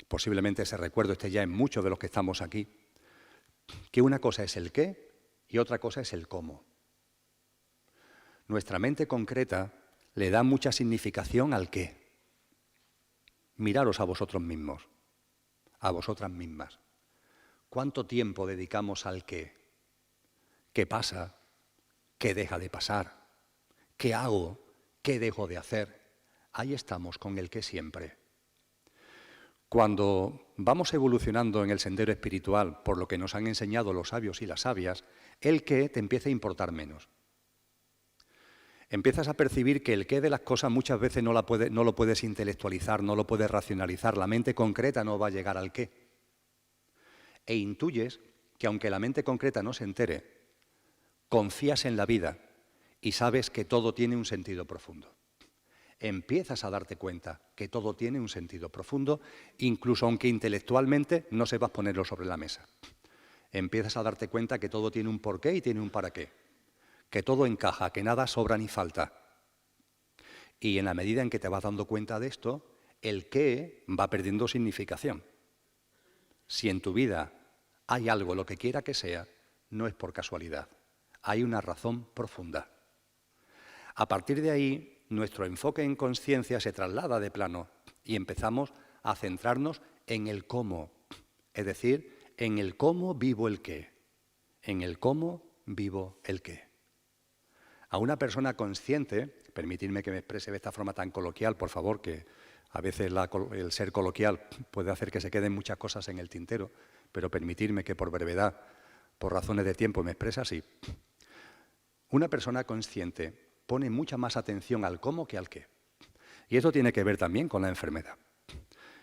posiblemente ese recuerdo esté ya en muchos de los que estamos aquí, que una cosa es el qué y otra cosa es el cómo. Nuestra mente concreta le da mucha significación al qué. Miraros a vosotros mismos, a vosotras mismas. ¿Cuánto tiempo dedicamos al qué? ¿Qué pasa? ¿Qué deja de pasar? ¿Qué hago? ¿Qué dejo de hacer? Ahí estamos con el qué siempre. Cuando vamos evolucionando en el sendero espiritual, por lo que nos han enseñado los sabios y las sabias, el qué te empieza a importar menos. Empiezas a percibir que el qué de las cosas muchas veces no lo puedes intelectualizar, no lo puedes racionalizar, la mente concreta no va a llegar al qué. E intuyes que aunque la mente concreta no se entere, confías en la vida y sabes que todo tiene un sentido profundo. Empiezas a darte cuenta que todo tiene un sentido profundo, incluso aunque intelectualmente no sepas ponerlo sobre la mesa. Empiezas a darte cuenta que todo tiene un porqué y tiene un para qué, que todo encaja, que nada sobra ni falta. Y en la medida en que te vas dando cuenta de esto, el qué va perdiendo significación. Si en tu vida hay algo, lo que quiera que sea, no es por casualidad. Hay una razón profunda. A partir de ahí, nuestro enfoque en conciencia se traslada de plano y empezamos a centrarnos en el cómo, es decir, en el cómo vivo el qué, en el cómo vivo el qué. A una persona consciente, permitidme que me exprese de esta forma tan coloquial, por favor, que a veces el ser coloquial puede hacer que se queden muchas cosas en el tintero, pero permitidme que por brevedad, por razones de tiempo, me exprese así. Una persona consciente pone mucha más atención al cómo que al qué. Y eso tiene que ver también con la enfermedad.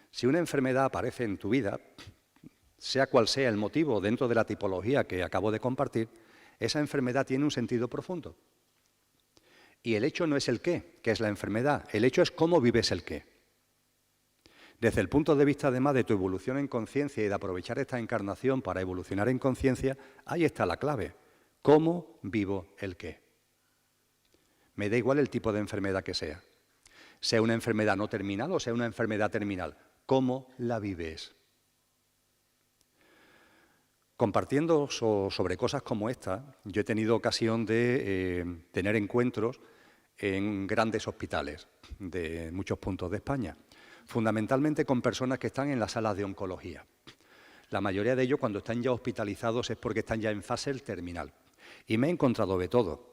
Si una enfermedad aparece en tu vida, sea cual sea el motivo dentro de la tipología que acabo de compartir, esa enfermedad tiene un sentido profundo. Y el hecho no es el qué, que es la enfermedad, el hecho es cómo vives el qué. Desde el punto de vista además de tu evolución en conciencia y de aprovechar esta encarnación para evolucionar en conciencia, ahí está la clave. ¿Cómo vivo el qué? Me da igual el tipo de enfermedad que sea una enfermedad no terminal o sea una enfermedad terminal. ¿Cómo la vives? Compartiendo sobre cosas como esta, yo he tenido ocasión de tener encuentros en grandes hospitales de muchos puntos de España, fundamentalmente con personas que están en las salas de oncología. La mayoría de ellos, cuando están ya hospitalizados, es porque están ya en fase terminal. Y me he encontrado de todo.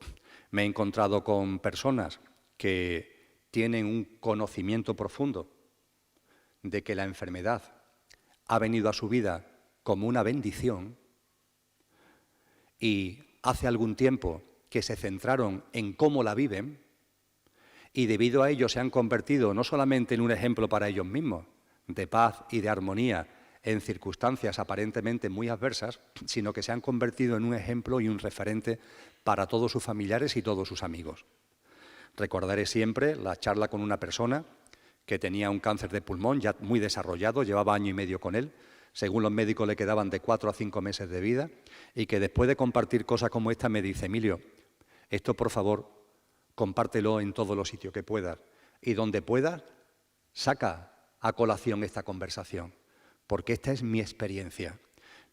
Me he encontrado con personas que tienen un conocimiento profundo de que la enfermedad ha venido a su vida como una bendición y hace algún tiempo que se centraron en cómo la viven y debido a ello se han convertido no solamente en un ejemplo para ellos mismos, de paz y de armonía en circunstancias aparentemente muy adversas, sino que se han convertido en un ejemplo y un referente para todos sus familiares y todos sus amigos. Recordaré siempre la charla con una persona que tenía un cáncer de pulmón ya muy desarrollado, llevaba 1 año y medio con él, según los médicos le quedaban de 4 a 5 meses de vida, y que después de compartir cosas como esta me dice: Emilio, esto por favor, compártelo en todos los sitios que puedas, y donde puedas, saca a colación esta conversación, porque esta es mi experiencia.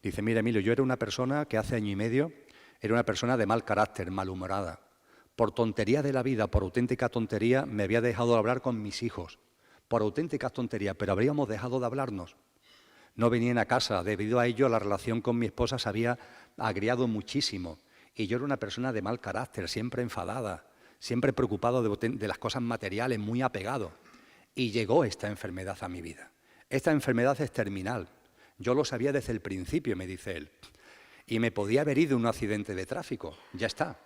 Dice: mira, Emilio, yo era una persona que hace 1 año y medio era una persona de mal carácter, malhumorada. Por tontería de la vida, por auténtica tontería, me había dejado de hablar con mis hijos. Por auténtica tontería, pero habríamos dejado de hablarnos. No venían a casa, debido a ello la relación con mi esposa se había agriado muchísimo. Y yo era una persona de mal carácter, siempre enfadada, siempre preocupado de las cosas materiales, muy apegado. Y llegó esta enfermedad a mi vida. Esta enfermedad es terminal. Yo lo sabía desde el principio, me dice él. Y me podía haber ido en un accidente de tráfico, ya está.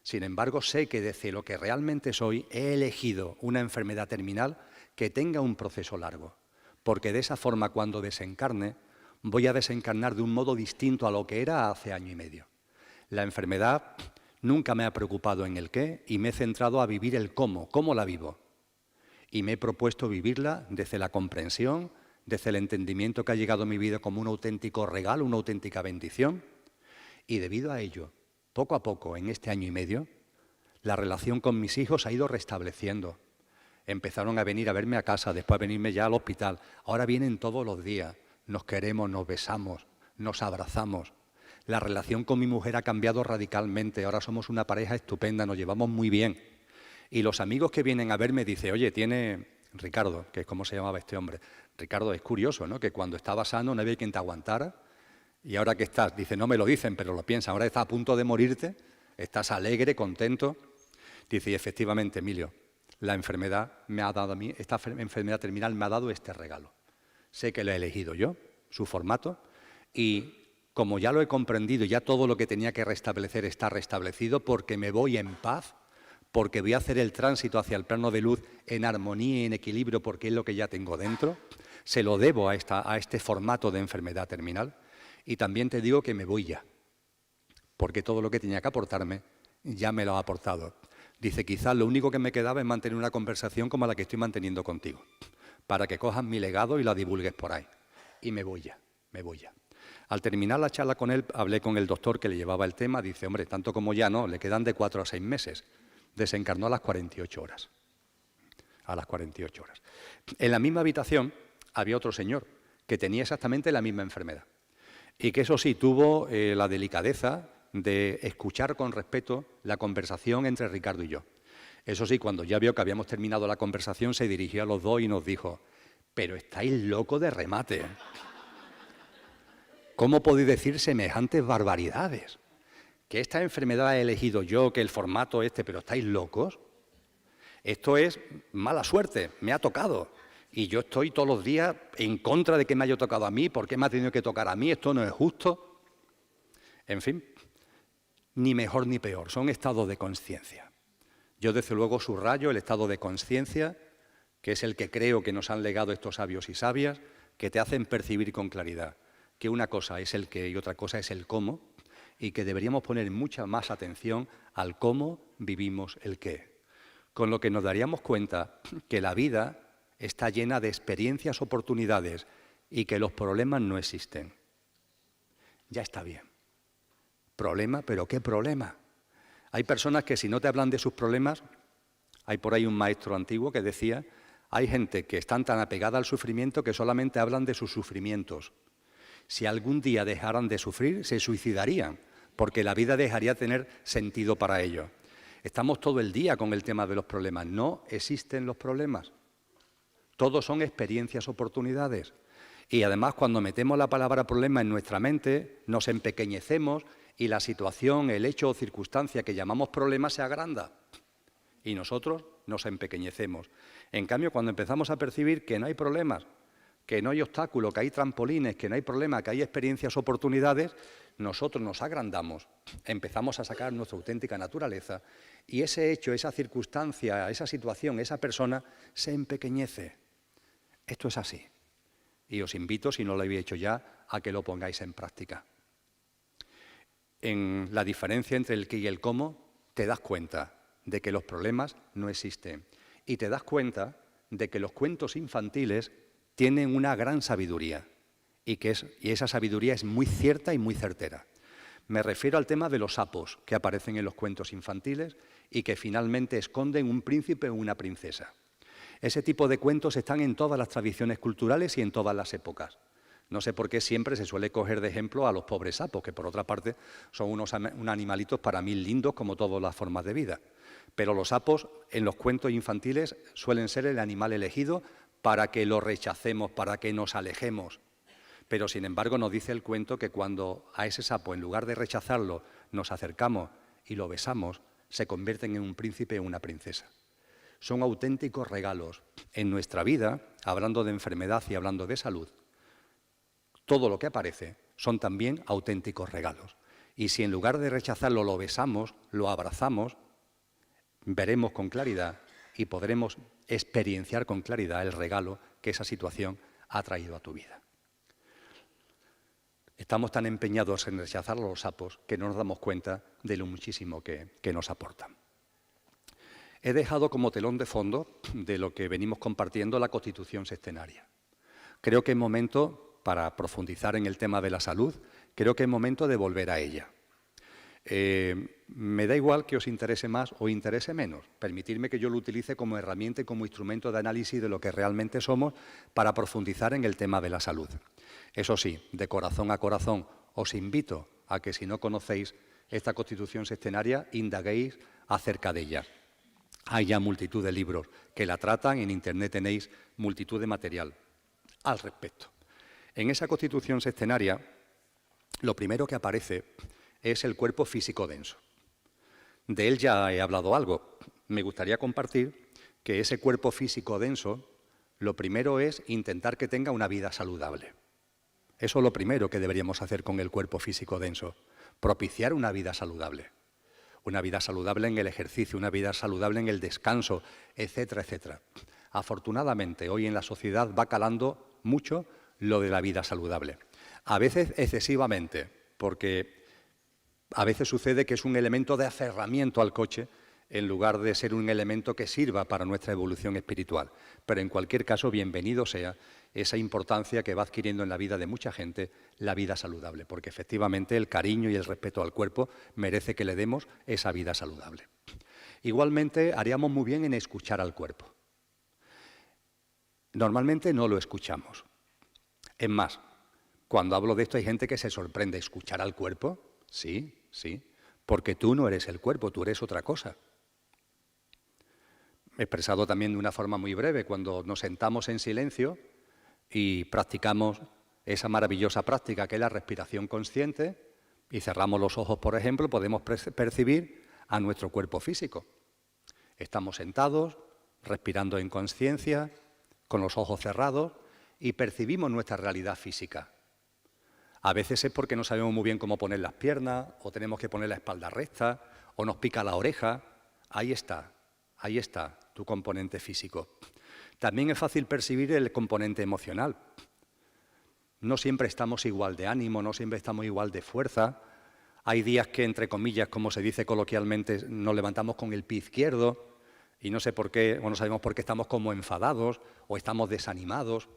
Sin embargo, sé que desde lo que realmente soy he elegido una enfermedad terminal que tenga un proceso largo. Porque de esa forma, cuando desencarne, voy a desencarnar de un modo distinto a lo que era hace 1 año y medio. La enfermedad nunca me ha preocupado en el qué y me he centrado a vivir el cómo la vivo. Y me he propuesto vivirla desde la comprensión, desde el entendimiento que ha llegado a mi vida como un auténtico regalo, una auténtica bendición. Y debido a ello, poco a poco, en este 1 año y medio, la relación con mis hijos ha ido restableciendo. Empezaron a venir a verme a casa, después a venirme ya al hospital. Ahora vienen todos los días, nos queremos, nos besamos, nos abrazamos. La relación con mi mujer ha cambiado radicalmente, ahora somos una pareja estupenda, nos llevamos muy bien. Y los amigos que vienen a verme dicen: oye, tiene Ricardo, que es como se llamaba este hombre. Ricardo, es curioso, ¿no?, que cuando estaba sano no había quien te aguantara. Y ahora que estás, dice, no me lo dicen, pero lo piensan, ahora estás a punto de morirte, estás alegre, contento. Dice: y efectivamente, Emilio, la enfermedad me ha dado a mí, esta enfermedad terminal me ha dado este regalo. Sé que lo he elegido yo, su formato, y como ya lo he comprendido, ya todo lo que tenía que restablecer está restablecido, porque me voy en paz, porque voy a hacer el tránsito hacia el plano de luz en armonía y en equilibrio, porque es lo que ya tengo dentro, se lo debo a este formato de enfermedad terminal. Y también te digo que me voy ya, porque todo lo que tenía que aportarme ya me lo ha aportado. Dice: quizás lo único que me quedaba es mantener una conversación como la que estoy manteniendo contigo, para que cojas mi legado y la divulgues por ahí. Y me voy ya, me voy ya. Al terminar la charla con él, hablé con el doctor que le llevaba el tema. Dice: hombre, tanto como ya no, le quedan de 4 a 6 meses. Desencarnó a las 48 horas. A las 48 horas. En la misma habitación había otro señor que tenía exactamente la misma enfermedad. Y que eso sí, tuvo la delicadeza de escuchar con respeto la conversación entre Ricardo y yo. Eso sí, cuando ya vio que habíamos terminado la conversación, se dirigió a los dos y nos dijo: pero estáis locos de remate. ¿Cómo podéis decir semejantes barbaridades? Que esta enfermedad he elegido yo, que el formato pero ¿estáis locos? Esto es mala suerte, me ha tocado. Y yo estoy todos los días en contra de que me haya tocado a mí. ¿Por qué me ha tenido que tocar a mí? Esto no es justo. En fin, ni mejor ni peor, son estados de conciencia. Yo desde luego subrayo el estado de conciencia, que es el que creo que nos han legado estos sabios y sabias, que te hacen percibir con claridad que una cosa es el qué y otra cosa es el cómo, y que deberíamos poner mucha más atención al cómo vivimos el qué. Con lo que nos daríamos cuenta que la vida está llena de experiencias, oportunidades, y que los problemas no existen. Ya está bien. ¿Problema? ¿Pero qué problema? Hay personas que si no te hablan de sus problemas, hay por ahí un maestro antiguo que decía, hay gente que están tan apegada al sufrimiento que solamente hablan de sus sufrimientos. Si algún día dejaran de sufrir, se suicidarían, porque la vida dejaría de tener sentido para ellos. Estamos todo el día con el tema de los problemas. No existen los problemas. Todos son experiencias, oportunidades. Y además, cuando metemos la palabra problema en nuestra mente, nos empequeñecemos y la situación, el hecho o circunstancia que llamamos problema se agranda. Y nosotros nos empequeñecemos. En cambio, cuando empezamos a percibir que no hay problemas, que no hay obstáculo, que hay trampolines, que no hay problema, que hay experiencias, oportunidades, nosotros nos agrandamos, empezamos a sacar nuestra auténtica naturaleza y ese hecho, esa circunstancia, esa situación, esa persona se empequeñece. Esto es así. Y os invito, si no lo habéis hecho ya, a que lo pongáis en práctica. En la diferencia entre el qué y el cómo, te das cuenta de que los problemas no existen y te das cuenta de que los cuentos infantiles tienen una gran sabiduría y esa sabiduría es muy cierta y muy certera. Me refiero al tema de los sapos que aparecen en los cuentos infantiles y que finalmente esconden un príncipe o una princesa. Ese tipo de cuentos están en todas las tradiciones culturales y en todas las épocas. No sé por qué siempre se suele coger de ejemplo a los pobres sapos, que por otra parte son unos animalitos para mí lindos como todas las formas de vida. Pero los sapos en los cuentos infantiles suelen ser el animal elegido para que lo rechacemos, para que nos alejemos. Pero sin embargo nos dice el cuento que cuando a ese sapo, en lugar de rechazarlo, nos acercamos y lo besamos, se convierten en un príncipe o una princesa. Son auténticos regalos en nuestra vida, hablando de enfermedad y hablando de salud. Todo lo que aparece son también auténticos regalos. Y si en lugar de rechazarlo lo besamos, lo abrazamos, veremos con claridad y podremos experienciar con claridad el regalo que esa situación ha traído a tu vida. Estamos tan empeñados en rechazar a los sapos que no nos damos cuenta de lo muchísimo que nos aportan. He dejado como telón de fondo de lo que venimos compartiendo la Constitución Sextenaria. Creo que es momento, para profundizar en el tema de la salud, creo que es momento de volver a ella. Me da igual que os interese más o interese menos. Permitidme que yo lo utilice como herramienta y como instrumento de análisis de lo que realmente somos para profundizar en el tema de la salud. Eso sí, de corazón a corazón, os invito a que si no conocéis esta Constitución Sextenaria, indaguéis acerca de ella. Hay ya multitud de libros que la tratan, en Internet tenéis multitud de material al respecto. En esa Constitución Sextenaria, lo primero que aparece es el cuerpo físico denso. De él ya he hablado algo. Me gustaría compartir que ese cuerpo físico denso, lo primero es intentar que tenga una vida saludable. Eso es lo primero que deberíamos hacer con el cuerpo físico denso, propiciar una vida saludable. Una vida saludable en el ejercicio, una vida saludable en el descanso, etcétera, etcétera. Afortunadamente, hoy en la sociedad va calando mucho lo de la vida saludable. A veces excesivamente, porque a veces sucede que es un elemento de aferramiento al coche en lugar de ser un elemento que sirva para nuestra evolución espiritual. Pero en cualquier caso, bienvenido sea esa importancia que va adquiriendo en la vida de mucha gente la vida saludable, porque efectivamente el cariño y el respeto al cuerpo merece que le demos esa vida saludable. Igualmente, haríamos muy bien en escuchar al cuerpo. Normalmente no lo escuchamos. Es más, cuando hablo de esto hay gente que se sorprende. ¿Escuchar al cuerpo? Sí, sí, porque tú no eres el cuerpo, tú eres otra cosa. He expresado también de una forma muy breve, cuando nos sentamos en silencio y practicamos esa maravillosa práctica que es la respiración consciente y cerramos los ojos, por ejemplo, podemos percibir a nuestro cuerpo físico. Estamos sentados, respirando en conciencia, con los ojos cerrados y percibimos nuestra realidad física. A veces es porque no sabemos muy bien cómo poner las piernas, o tenemos que poner la espalda recta, o nos pica la oreja. Ahí está tu componente físico. También es fácil percibir el componente emocional. No siempre estamos igual de ánimo, no siempre estamos igual de fuerza. Hay días que, entre comillas, como se dice coloquialmente, nos levantamos con el pie izquierdo y no sé por qué, o no sabemos por qué estamos como enfadados o estamos desanimados.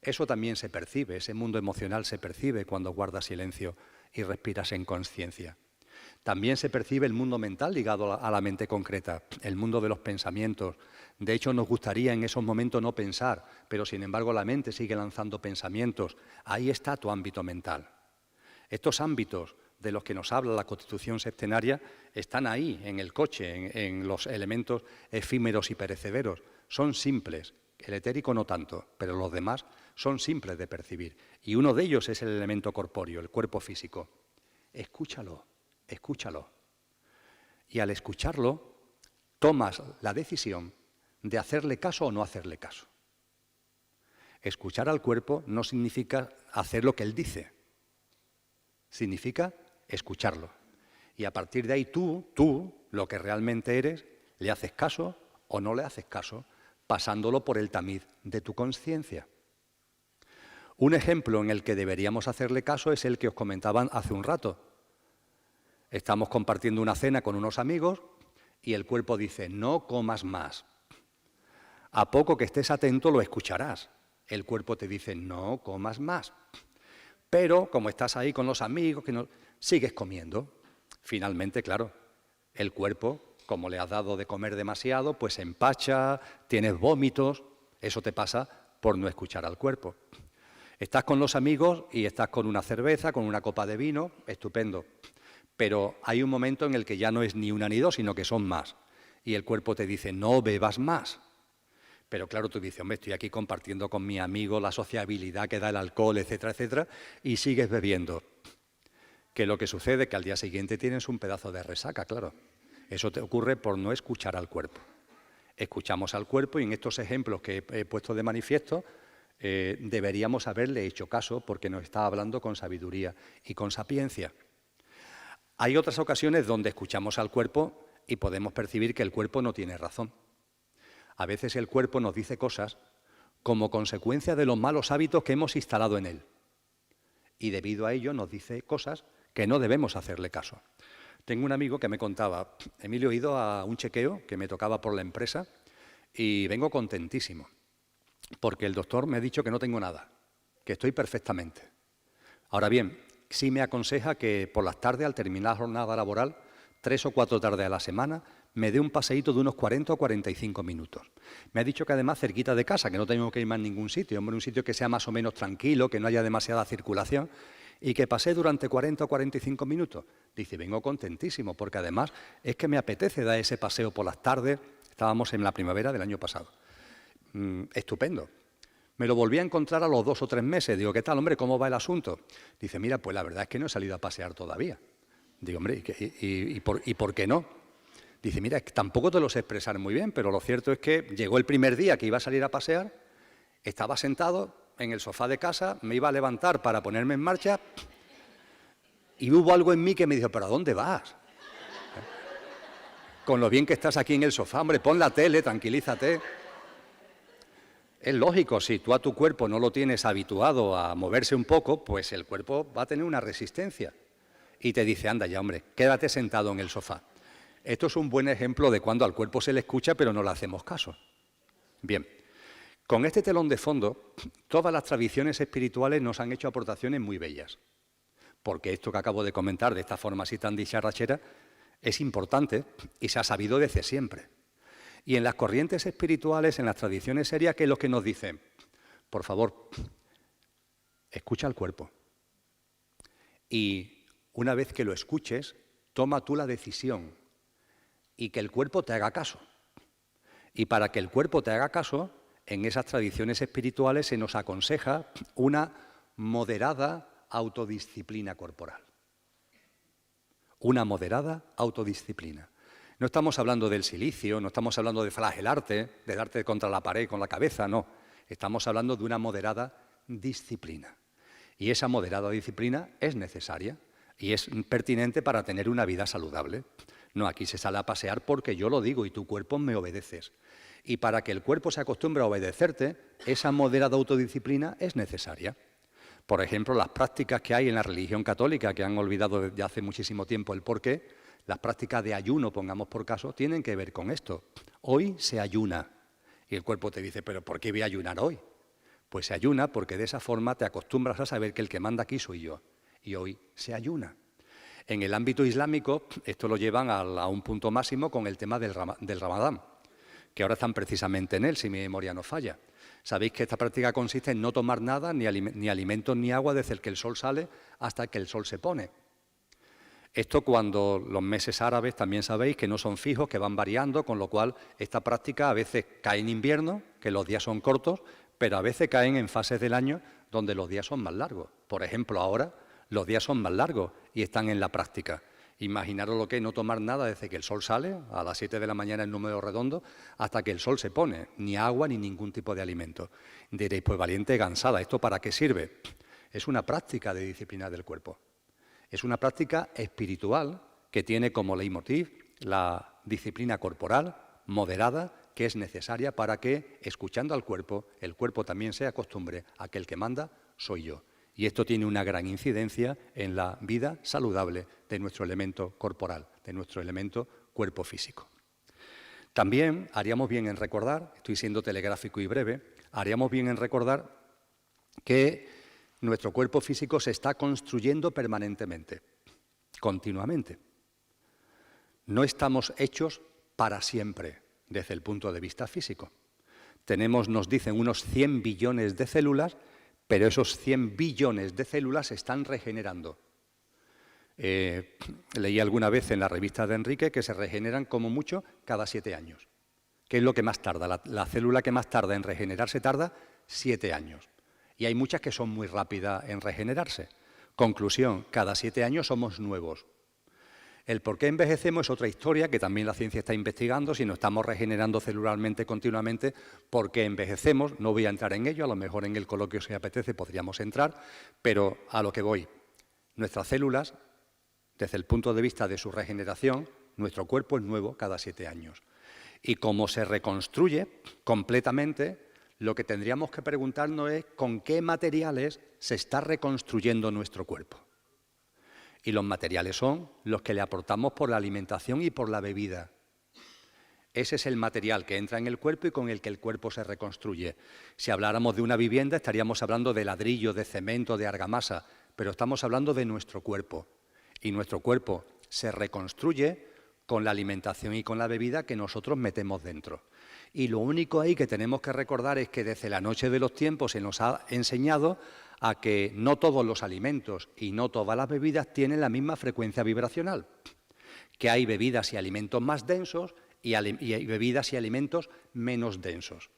Eso también se percibe, ese mundo emocional se percibe cuando guardas silencio y respiras en conciencia. También se percibe el mundo mental ligado a la mente concreta, el mundo de los pensamientos. De hecho, nos gustaría en esos momentos no pensar, pero sin embargo la mente sigue lanzando pensamientos. Ahí está tu ámbito mental. Estos ámbitos de los que nos habla la Constitución Sextenaria están ahí, en el coche, en los elementos efímeros y perecederos. Son simples. El etérico no tanto, pero los demás son simples de percibir. Y uno de ellos es el elemento corpóreo, el cuerpo físico. Escúchalo, escúchalo. Y al escucharlo, tomas la decisión de hacerle caso o no hacerle caso. Escuchar al cuerpo no significa hacer lo que él dice, significa escucharlo. Y a partir de ahí tú, lo que realmente eres, le haces caso o no le haces caso, pasándolo por el tamiz de tu conciencia. Un ejemplo en el que deberíamos hacerle caso es el que os comentaban hace un rato. Estamos compartiendo una cena con unos amigos y el cuerpo dice, no comas más. A poco que estés atento lo escucharás. El cuerpo te dice, no comas más. Pero como estás ahí con los amigos, sigues comiendo. Finalmente, claro, el cuerpo, como le has dado de comer demasiado, pues se empacha, tienes vómitos. Eso te pasa por no escuchar al cuerpo. Estás con los amigos y estás con una cerveza, con una copa de vino, estupendo. Pero hay un momento en el que ya no es ni una ni dos, sino que son más. Y el cuerpo te dice, no bebas más. Pero claro, tú dices, hombre, estoy aquí compartiendo con mi amigo la sociabilidad que da el alcohol, etcétera, etcétera, y sigues bebiendo. Que lo que sucede es que al día siguiente tienes un pedazo de resaca, claro. Eso te ocurre por no escuchar al cuerpo. Escuchamos al cuerpo y en estos ejemplos que he puesto de manifiesto, deberíamos haberle hecho caso porque nos está hablando con sabiduría y con sapiencia. Hay otras ocasiones donde escuchamos al cuerpo y podemos percibir que el cuerpo no tiene razón. A veces el cuerpo nos dice cosas como consecuencia de los malos hábitos que hemos instalado en él. Y debido a ello nos dice cosas que no debemos hacerle caso. Tengo un amigo que me contaba, Emilio, he ido a un chequeo que me tocaba por la empresa y vengo contentísimo, porque el doctor me ha dicho que no tengo nada, que estoy perfectamente. Ahora bien, sí me aconseja que por las tardes, al terminar la jornada laboral, 3 o 4 tardes a la semana, me dé un paseíto de unos 40 o 45 minutos. Me ha dicho que además cerquita de casa, que no tengo que ir más a ningún sitio, hombre, un sitio que sea más o menos tranquilo, que no haya demasiada circulación, y que pasé durante 40 o 45 minutos. Dice, vengo contentísimo, porque además es que me apetece dar ese paseo por las tardes. Estábamos en la primavera del año pasado. Estupendo. Me lo volví a encontrar a los 2 o 3 meses. Digo, ¿qué tal, hombre? ¿Cómo va el asunto? Dice, mira, pues la verdad es que no he salido a pasear todavía. Digo, hombre, ¿y por qué no? Dice, mira, tampoco te lo sé expresar muy bien, pero lo cierto es que llegó el primer día que iba a salir a pasear, estaba sentado en el sofá de casa, me iba a levantar para ponerme en marcha y hubo algo en mí que me dijo, ¿pero a dónde vas? Con lo bien que estás aquí en el sofá, hombre, pon la tele, tranquilízate. Es lógico, si tú a tu cuerpo no lo tienes habituado a moverse un poco, pues el cuerpo va a tener una resistencia. Y te dice, anda ya, hombre, quédate sentado en el sofá. Esto es un buen ejemplo de cuando al cuerpo se le escucha, pero no le hacemos caso. Bien, con este telón de fondo, todas las tradiciones espirituales nos han hecho aportaciones muy bellas. Porque esto que acabo de comentar, de esta forma así tan dicharachera, es importante y se ha sabido desde siempre. Y en las corrientes espirituales, en las tradiciones serias, ¿qué es lo que nos dicen? Por favor, escucha al cuerpo. Y una vez que lo escuches, toma tú la decisión y que el cuerpo te haga caso. Y para que el cuerpo te haga caso, en esas tradiciones espirituales se nos aconseja una moderada autodisciplina corporal. Una moderada autodisciplina. No estamos hablando del silicio, no estamos hablando de flagelarte, de darte contra la pared con la cabeza, no. Estamos hablando de una moderada disciplina. Y esa moderada disciplina es necesaria y es pertinente para tener una vida saludable. No, aquí se sale a pasear porque yo lo digo y tu cuerpo me obedeces. Y para que el cuerpo se acostumbre a obedecerte, esa moderada autodisciplina es necesaria. Por ejemplo, las prácticas que hay en la religión católica, que han olvidado desde hace muchísimo tiempo el porqué, las prácticas de ayuno, pongamos por caso, tienen que ver con esto. Hoy se ayuna. Y el cuerpo te dice, ¿pero por qué voy a ayunar hoy? Pues se ayuna porque de esa forma te acostumbras a saber que el que manda aquí soy yo. Y hoy se ayuna. En el ámbito islámico, esto lo llevan a un punto máximo con el tema del Ramadán, que ahora están precisamente en él, si mi memoria no falla. Sabéis que esta práctica consiste en no tomar nada, ni alimentos ni agua, desde que el sol sale hasta que el sol se pone. Esto cuando los meses árabes también sabéis que no son fijos, que van variando, con lo cual esta práctica a veces cae en invierno, que los días son cortos, pero a veces caen en fases del año donde los días son más largos. Por ejemplo, ahora los días son más largos y están en la práctica. Imaginaros lo que es no tomar nada desde que el sol sale, a las 7 de la mañana en número redondo, hasta que el sol se pone, ni agua ni ningún tipo de alimento. Diréis, pues valiente cansada, ¿esto para qué sirve? Es una práctica de disciplina del cuerpo. Es una práctica espiritual que tiene como leitmotiv la disciplina corporal moderada que es necesaria para que, escuchando al cuerpo, el cuerpo también se acostumbre a que el que manda soy yo. Y esto tiene una gran incidencia en la vida saludable de nuestro elemento corporal, de nuestro elemento cuerpo físico. También haríamos bien en recordar, estoy siendo telegráfico y breve, haríamos bien en recordar que nuestro cuerpo físico se está construyendo permanentemente, continuamente. No estamos hechos para siempre desde el punto de vista físico. Tenemos, nos dicen, unos 100 billones de células, pero esos 100 billones de células se están regenerando. Leí alguna vez en la revista de Enrique que se regeneran como mucho cada 7 años. ¿Qué es lo que más tarda? La célula que más tarda en regenerarse tarda 7 años. Y hay muchas que son muy rápidas en regenerarse. Conclusión, cada 7 años somos nuevos. El por qué envejecemos es otra historia que también la ciencia está investigando, si nos estamos regenerando celularmente continuamente, por qué envejecemos. No voy a entrar en ello, a lo mejor en el coloquio si apetece podríamos entrar, pero a lo que voy. Nuestras células, desde el punto de vista de su regeneración, nuestro cuerpo es nuevo cada 7 años. Y como se reconstruye completamente, lo que tendríamos que preguntarnos es con qué materiales se está reconstruyendo nuestro cuerpo. Y los materiales son los que le aportamos por la alimentación y por la bebida. Ese es el material que entra en el cuerpo y con el que el cuerpo se reconstruye. Si habláramos de una vivienda estaríamos hablando de ladrillo, de cemento, de argamasa, pero estamos hablando de nuestro cuerpo. Y nuestro cuerpo se reconstruye con la alimentación y con la bebida que nosotros metemos dentro. Y lo único ahí que tenemos que recordar es que desde la noche de los tiempos se nos ha enseñado a que no todos los alimentos y no todas las bebidas tienen la misma frecuencia vibracional, que hay bebidas y alimentos más densos y hay bebidas y alimentos menos densos.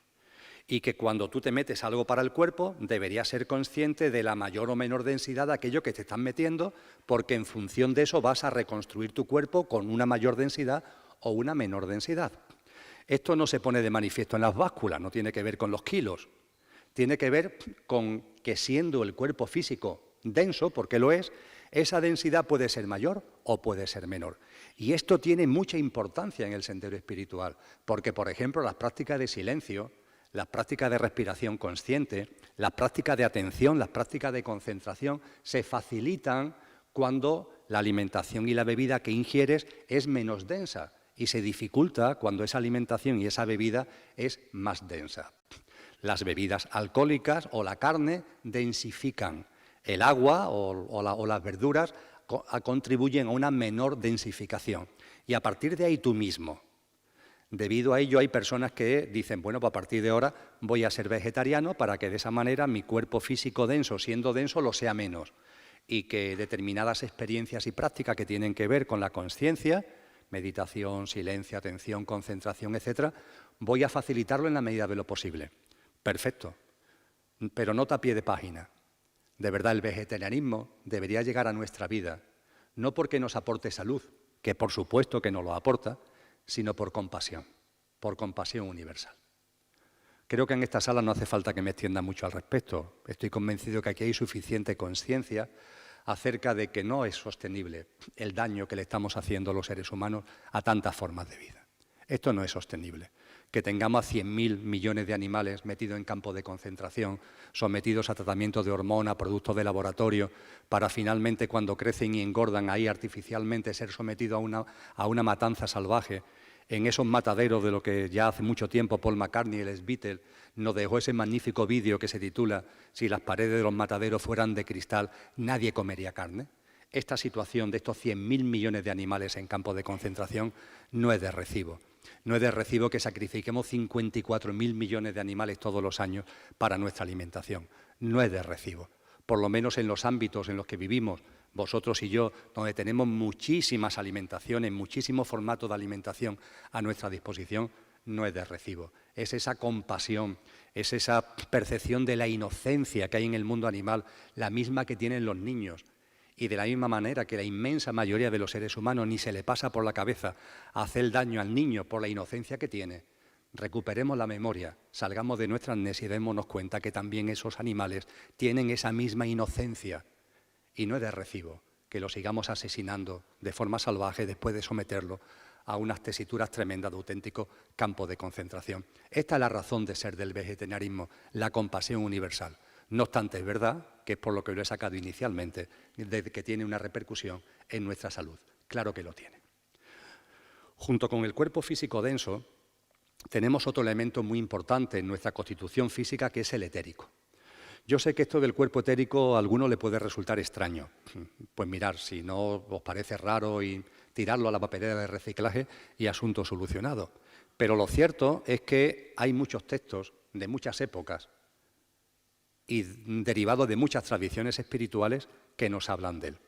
Y que cuando tú te metes algo para el cuerpo, deberías ser consciente de la mayor o menor densidad de aquello que te están metiendo, porque en función de eso vas a reconstruir tu cuerpo con una mayor densidad o una menor densidad. Esto no se pone de manifiesto en las básculas, no tiene que ver con los kilos. Tiene que ver con que siendo el cuerpo físico denso, porque lo es, esa densidad puede ser mayor o puede ser menor. Y esto tiene mucha importancia en el sendero espiritual, porque, por ejemplo, las prácticas de silencio, las prácticas de respiración consciente, las prácticas de atención, las prácticas de concentración, se facilitan cuando la alimentación y la bebida que ingieres es menos densa y se dificulta cuando esa alimentación y esa bebida es más densa. Las bebidas alcohólicas o la carne densifican. El agua o las verduras contribuyen a una menor densificación. Y a partir de ahí tú mismo. Debido a ello hay personas que dicen, bueno, pues a partir de ahora voy a ser vegetariano para que de esa manera mi cuerpo físico denso, siendo denso, lo sea menos. Y que determinadas experiencias y prácticas que tienen que ver con la consciencia, meditación, silencio, atención, concentración, etcétera, voy a facilitarlo en la medida de lo posible. Perfecto, pero nota a pie de página. De verdad, el vegetarianismo debería llegar a nuestra vida, no porque nos aporte salud, que por supuesto que nos lo aporta, sino por compasión universal. Creo que en esta sala no hace falta que me extienda mucho al respecto. Estoy convencido que aquí hay suficiente conciencia acerca de que no es sostenible el daño que le estamos haciendo los seres humanos a tantas formas de vida. Esto no es sostenible. Que tengamos a 100.000 millones de animales metidos en campos de concentración, sometidos a tratamiento de hormonas, productos de laboratorio, para finalmente cuando crecen y engordan ahí artificialmente ser sometidos a una matanza salvaje, en esos mataderos de lo que ya hace mucho tiempo Paul McCartney, el ex-Beatle, nos dejó ese magnífico vídeo que se titula «Si las paredes de los mataderos fueran de cristal, nadie comería carne». Esta situación de estos 100.000 millones de animales en campos de concentración no es de recibo. No es de recibo que sacrifiquemos 54.000 millones de animales todos los años para nuestra alimentación. No es de recibo. Por lo menos en los ámbitos en los que vivimos, vosotros y yo, donde tenemos muchísimas alimentaciones, muchísimos formatos de alimentación a nuestra disposición, no es de recibo. Es esa compasión, es esa percepción de la inocencia que hay en el mundo animal, la misma que tienen los niños, Y de la misma manera que la inmensa mayoría de los seres humanos ni se le pasa por la cabeza hacer daño al niño por la inocencia que tiene, recuperemos la memoria, salgamos de nuestra amnesia y démonos cuenta que también esos animales tienen esa misma inocencia. Y no es de recibo que lo sigamos asesinando de forma salvaje después de someterlo a unas tesituras tremendas de auténtico campo de concentración. Esta es la razón de ser del vegetarianismo, la compasión universal. No obstante, es verdad, que es por lo que lo he sacado inicialmente, de que tiene una repercusión en nuestra salud. Claro que lo tiene. Junto con el cuerpo físico denso, tenemos otro elemento muy importante en nuestra constitución física, que es el etérico. Yo sé que esto del cuerpo etérico a alguno le puede resultar extraño. Pues mirar, si no os parece raro, y tirarlo a la papelera de reciclaje y asunto solucionado. Pero lo cierto es que hay muchos textos de muchas épocas y derivados de muchas tradiciones espirituales que nos hablan de él,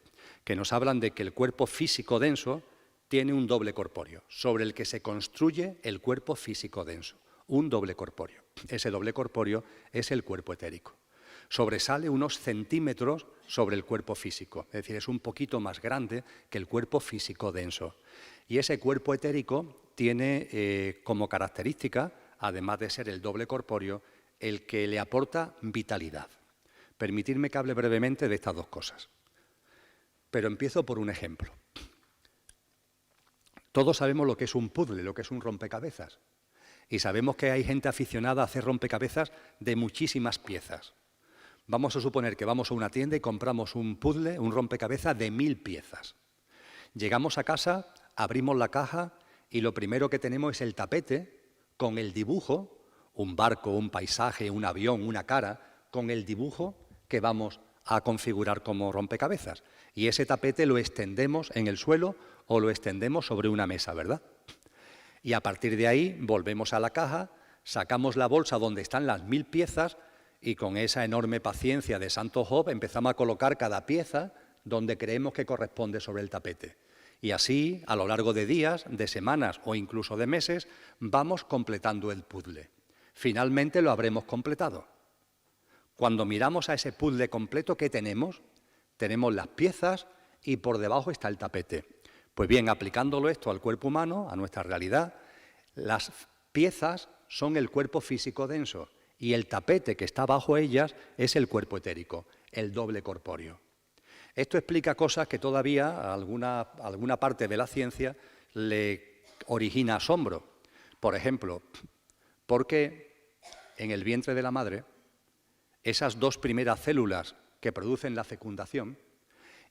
que nos hablan de que el cuerpo físico denso tiene un doble corpóreo, sobre el que se construye el cuerpo físico denso, un doble corpóreo. Ese doble corpóreo es el cuerpo etérico. Sobresale unos centímetros sobre el cuerpo físico, es decir, es un poquito más grande que el cuerpo físico denso. Y ese cuerpo etérico tiene como característica, además de ser el doble corpóreo, el que le aporta vitalidad. Permitidme que hable brevemente de estas dos cosas. Pero empiezo por un ejemplo. Todos sabemos lo que es un puzzle, lo que es un rompecabezas. Y sabemos que hay gente aficionada a hacer rompecabezas de muchísimas piezas. Vamos a suponer que vamos a una tienda y compramos un puzzle, un rompecabezas de 1000 piezas. Llegamos a casa, abrimos la caja y lo primero que tenemos es el tapete con el dibujo, un barco, un paisaje, un avión, una cara, con el dibujo que vamos a configurar como rompecabezas. Y ese tapete lo extendemos en el suelo o lo extendemos sobre una mesa, ¿verdad? Y a partir de ahí volvemos a la caja, sacamos la bolsa donde están las 1000 piezas y con esa enorme paciencia de Santo Job empezamos a colocar cada pieza donde creemos que corresponde sobre el tapete. Y así, a lo largo de días, de semanas o incluso de meses, vamos completando el puzzle. Finalmente lo habremos completado. Cuando miramos a ese puzzle completo, ¿qué tenemos? Tenemos las piezas y por debajo está el tapete. Pues bien, aplicándolo esto al cuerpo humano, a nuestra realidad, las piezas son el cuerpo físico denso y el tapete que está bajo ellas es el cuerpo etérico, el doble corpóreo. Esto explica cosas que todavía a alguna parte de la ciencia le origina asombro. Por ejemplo, ¿por qué en el vientre de la madre esas dos primeras células que producen la fecundación,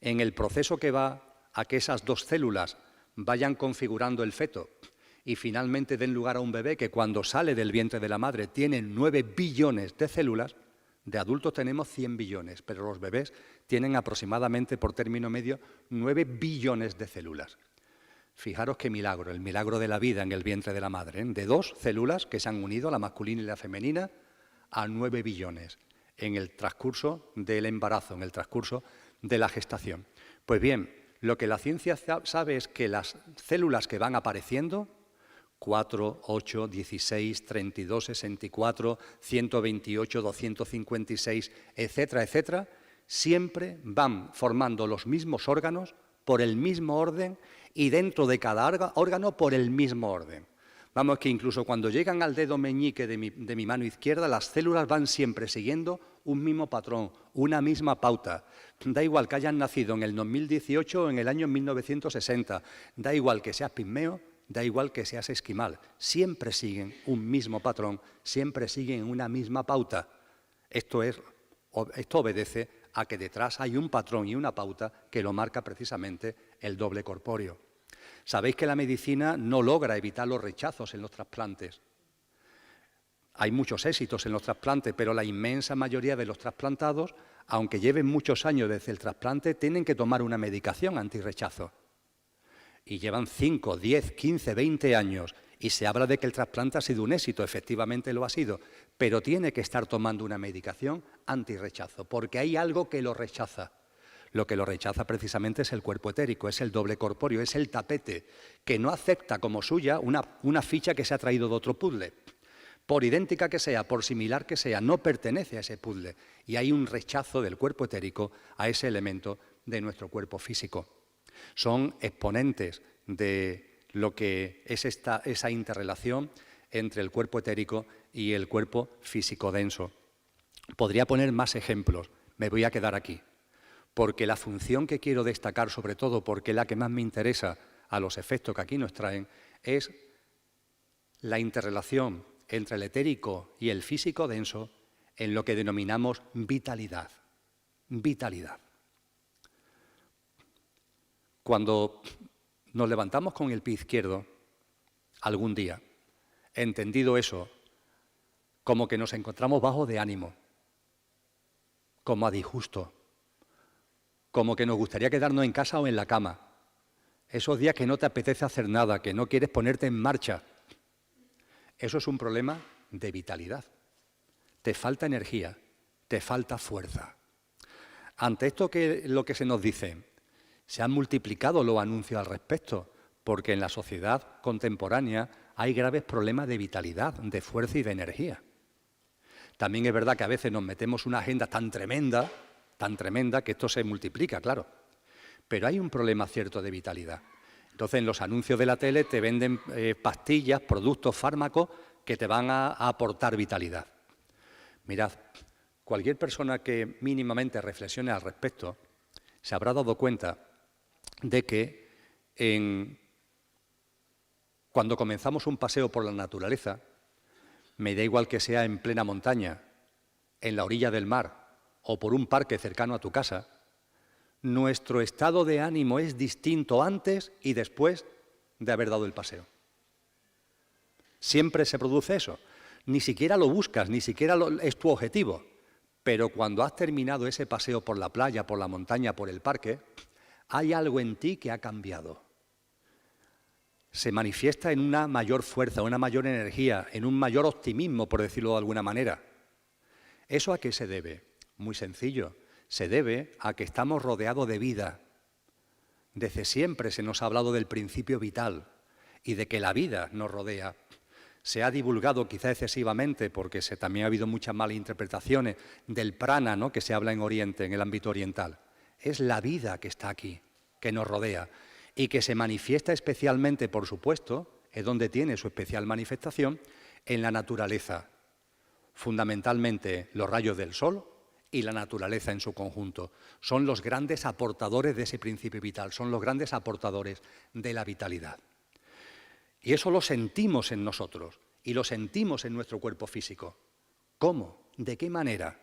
en el proceso que va a que esas dos células vayan configurando el feto y finalmente den lugar a un bebé que cuando sale del vientre de la madre tiene 9 billones de células? De adultos tenemos 100 billones, pero los bebés tienen aproximadamente, por término medio, 9 billones de células. Fijaros qué milagro, el milagro de la vida en el vientre de la madre, ¿eh? De dos células que se han unido, la masculina y la femenina, a 9 billones en el transcurso del embarazo, en el transcurso de la gestación. Pues bien, lo que la ciencia sabe es que las células que van apareciendo, 4, 8, 16, 32, 64, 128, 256, etcétera, etcétera, siempre van formando los mismos órganos por el mismo orden y dentro de cada órgano por el mismo orden. Vamos, que incluso cuando llegan al dedo meñique de mi mano izquierda, las células van siempre siguiendo un mismo patrón, una misma pauta. Da igual que hayan nacido en el 2018 o en el año 1960, da igual que seas pigmeo, da igual que seas esquimal, siempre siguen un mismo patrón, siempre siguen una misma pauta. Esto obedece a que detrás hay un patrón y una pauta que lo marca precisamente el doble corpóreo. Sabéis que la medicina no logra evitar los rechazos en los trasplantes. Hay muchos éxitos en los trasplantes, pero la inmensa mayoría de los trasplantados, aunque lleven muchos años desde el trasplante, tienen que tomar una medicación antirrechazo. Y llevan 5, 10, 15, 20 años y se habla de que el trasplante ha sido un éxito, efectivamente lo ha sido, pero tiene que estar tomando una medicación antirrechazo, porque hay algo que lo rechaza. Lo que lo rechaza precisamente es el cuerpo etérico, es el doble corpóreo, es el tapete, que no acepta como suya una ficha que se ha traído de otro puzzle. Por idéntica que sea, por similar que sea, no pertenece a ese puzzle. Y hay un rechazo del cuerpo etérico a ese elemento de nuestro cuerpo físico. Son exponentes de lo que es esa interrelación entre el cuerpo etérico y el cuerpo físico denso. Podría poner más ejemplos, me voy a quedar aquí, porque la función que quiero destacar, sobre todo porque es la que más me interesa a los efectos que aquí nos traen, es la interrelación entre el etérico y el físico denso en lo que denominamos vitalidad. Vitalidad. Cuando nos levantamos con el pie izquierdo, algún día, entendido eso, como que nos encontramos bajos de ánimo, como a disgusto, como que nos gustaría quedarnos en casa o en la cama. Esos días que no te apetece hacer nada, que no quieres ponerte en marcha. Eso es un problema de vitalidad. Te falta energía, te falta fuerza. Ante esto, ¿qué es lo que se nos dice? Se han multiplicado los anuncios al respecto, porque en la sociedad contemporánea hay graves problemas de vitalidad, de fuerza y de energía. También es verdad que a veces nos metemos una agenda tan tremenda que esto se multiplica, claro. Pero hay un problema cierto de vitalidad. Entonces, en los anuncios de la tele te venden pastillas, productos, fármacos que te van a aportar vitalidad. Mirad, cualquier persona que mínimamente reflexione al respecto se habrá dado cuenta de que cuando comenzamos un paseo por la naturaleza, me da igual que sea en plena montaña, en la orilla del mar o por un parque cercano a tu casa, nuestro estado de ánimo es distinto antes y después de haber dado el paseo. Siempre se produce eso. Ni siquiera lo buscas, ni siquiera es tu objetivo. Pero cuando has terminado ese paseo por la playa, por la montaña, por el parque, hay algo en ti que ha cambiado. Se manifiesta en una mayor fuerza, una mayor energía, en un mayor optimismo, por decirlo de alguna manera. ¿Eso a qué se debe? Muy sencillo. Se debe a que estamos rodeados de vida. Desde siempre se nos ha hablado del principio vital y de que la vida nos rodea. Se ha divulgado quizá excesivamente, porque también ha habido muchas malas interpretaciones del prana, ¿no?, que se habla en Oriente, en el ámbito oriental. Es la vida que está aquí, que nos rodea, y que se manifiesta especialmente, por supuesto, es donde tiene su especial manifestación, en la naturaleza. Fundamentalmente los rayos del sol y la naturaleza en su conjunto. Son los grandes aportadores de ese principio vital, son los grandes aportadores de la vitalidad. Y eso lo sentimos en nosotros y lo sentimos en nuestro cuerpo físico. ¿Cómo? ¿De qué manera?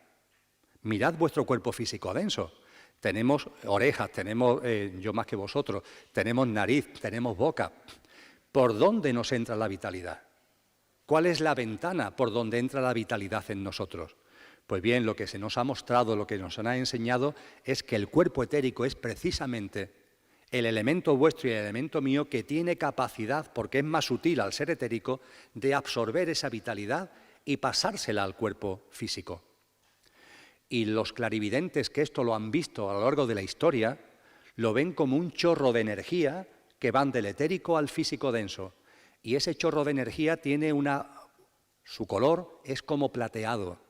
Mirad vuestro cuerpo físico denso. Tenemos orejas, tenemos, yo más que vosotros, tenemos nariz, tenemos boca. ¿Por dónde nos entra la vitalidad? ¿Cuál es la ventana por donde entra la vitalidad en nosotros? Pues bien, lo que se nos ha mostrado, lo que nos ha enseñado, es que el cuerpo etérico es precisamente el elemento vuestro y el elemento mío que tiene capacidad, porque es más sutil al ser etérico, de absorber esa vitalidad y pasársela al cuerpo físico. Y los clarividentes que esto lo han visto a lo largo de la historia, lo ven como un chorro de energía que van del etérico al físico denso. Y ese chorro de energía tiene su color es como plateado.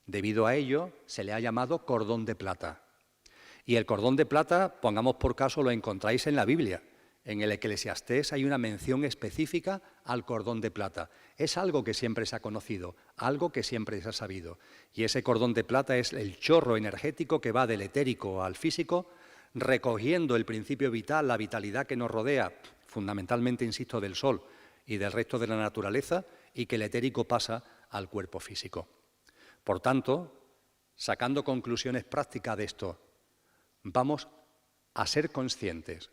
Debido a ello, se le ha llamado cordón de plata. Y el cordón de plata, pongamos por caso, lo encontráis en la Biblia. En el Eclesiastés hay una mención específica al cordón de plata. Es algo que siempre se ha conocido, algo que siempre se ha sabido. Y ese cordón de plata es el chorro energético que va del etérico al físico, recogiendo el principio vital, la vitalidad que nos rodea, fundamentalmente, insisto, del sol y del resto de la naturaleza, y que el etérico pasa al cuerpo físico. Por tanto, sacando conclusiones prácticas de esto, vamos a ser conscientes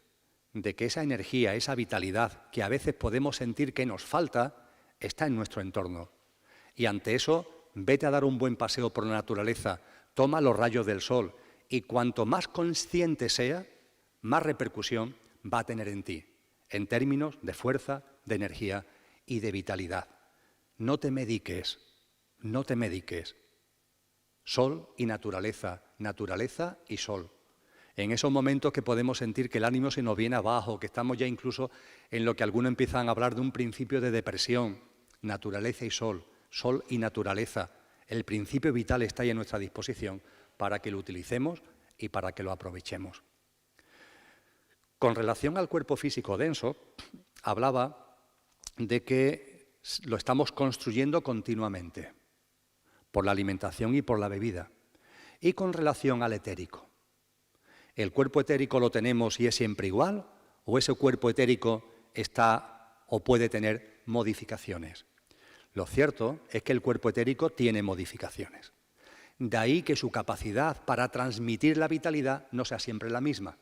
de que esa energía, esa vitalidad que a veces podemos sentir que nos falta, está en nuestro entorno. Y ante eso, vete a dar un buen paseo por la naturaleza, toma los rayos del sol, y cuanto más consciente sea, más repercusión va a tener en ti, en términos de fuerza, de energía y de vitalidad. No te mediques, no te mediques. Sol y naturaleza, naturaleza y sol. En esos momentos que podemos sentir que el ánimo se nos viene abajo, que estamos ya incluso en lo que algunos empiezan a hablar de un principio de depresión, naturaleza y sol, sol y naturaleza. El principio vital está ahí a nuestra disposición para que lo utilicemos y para que lo aprovechemos. Con relación al cuerpo físico denso, hablaba de que lo estamos construyendo continuamente, por la alimentación y por la bebida. Y con relación al etérico, ¿el cuerpo etérico lo tenemos y es siempre igual? ¿O ese cuerpo etérico está o puede tener modificaciones? Lo cierto es que el cuerpo etérico tiene modificaciones. De ahí que su capacidad para transmitir la vitalidad no sea siempre la misma.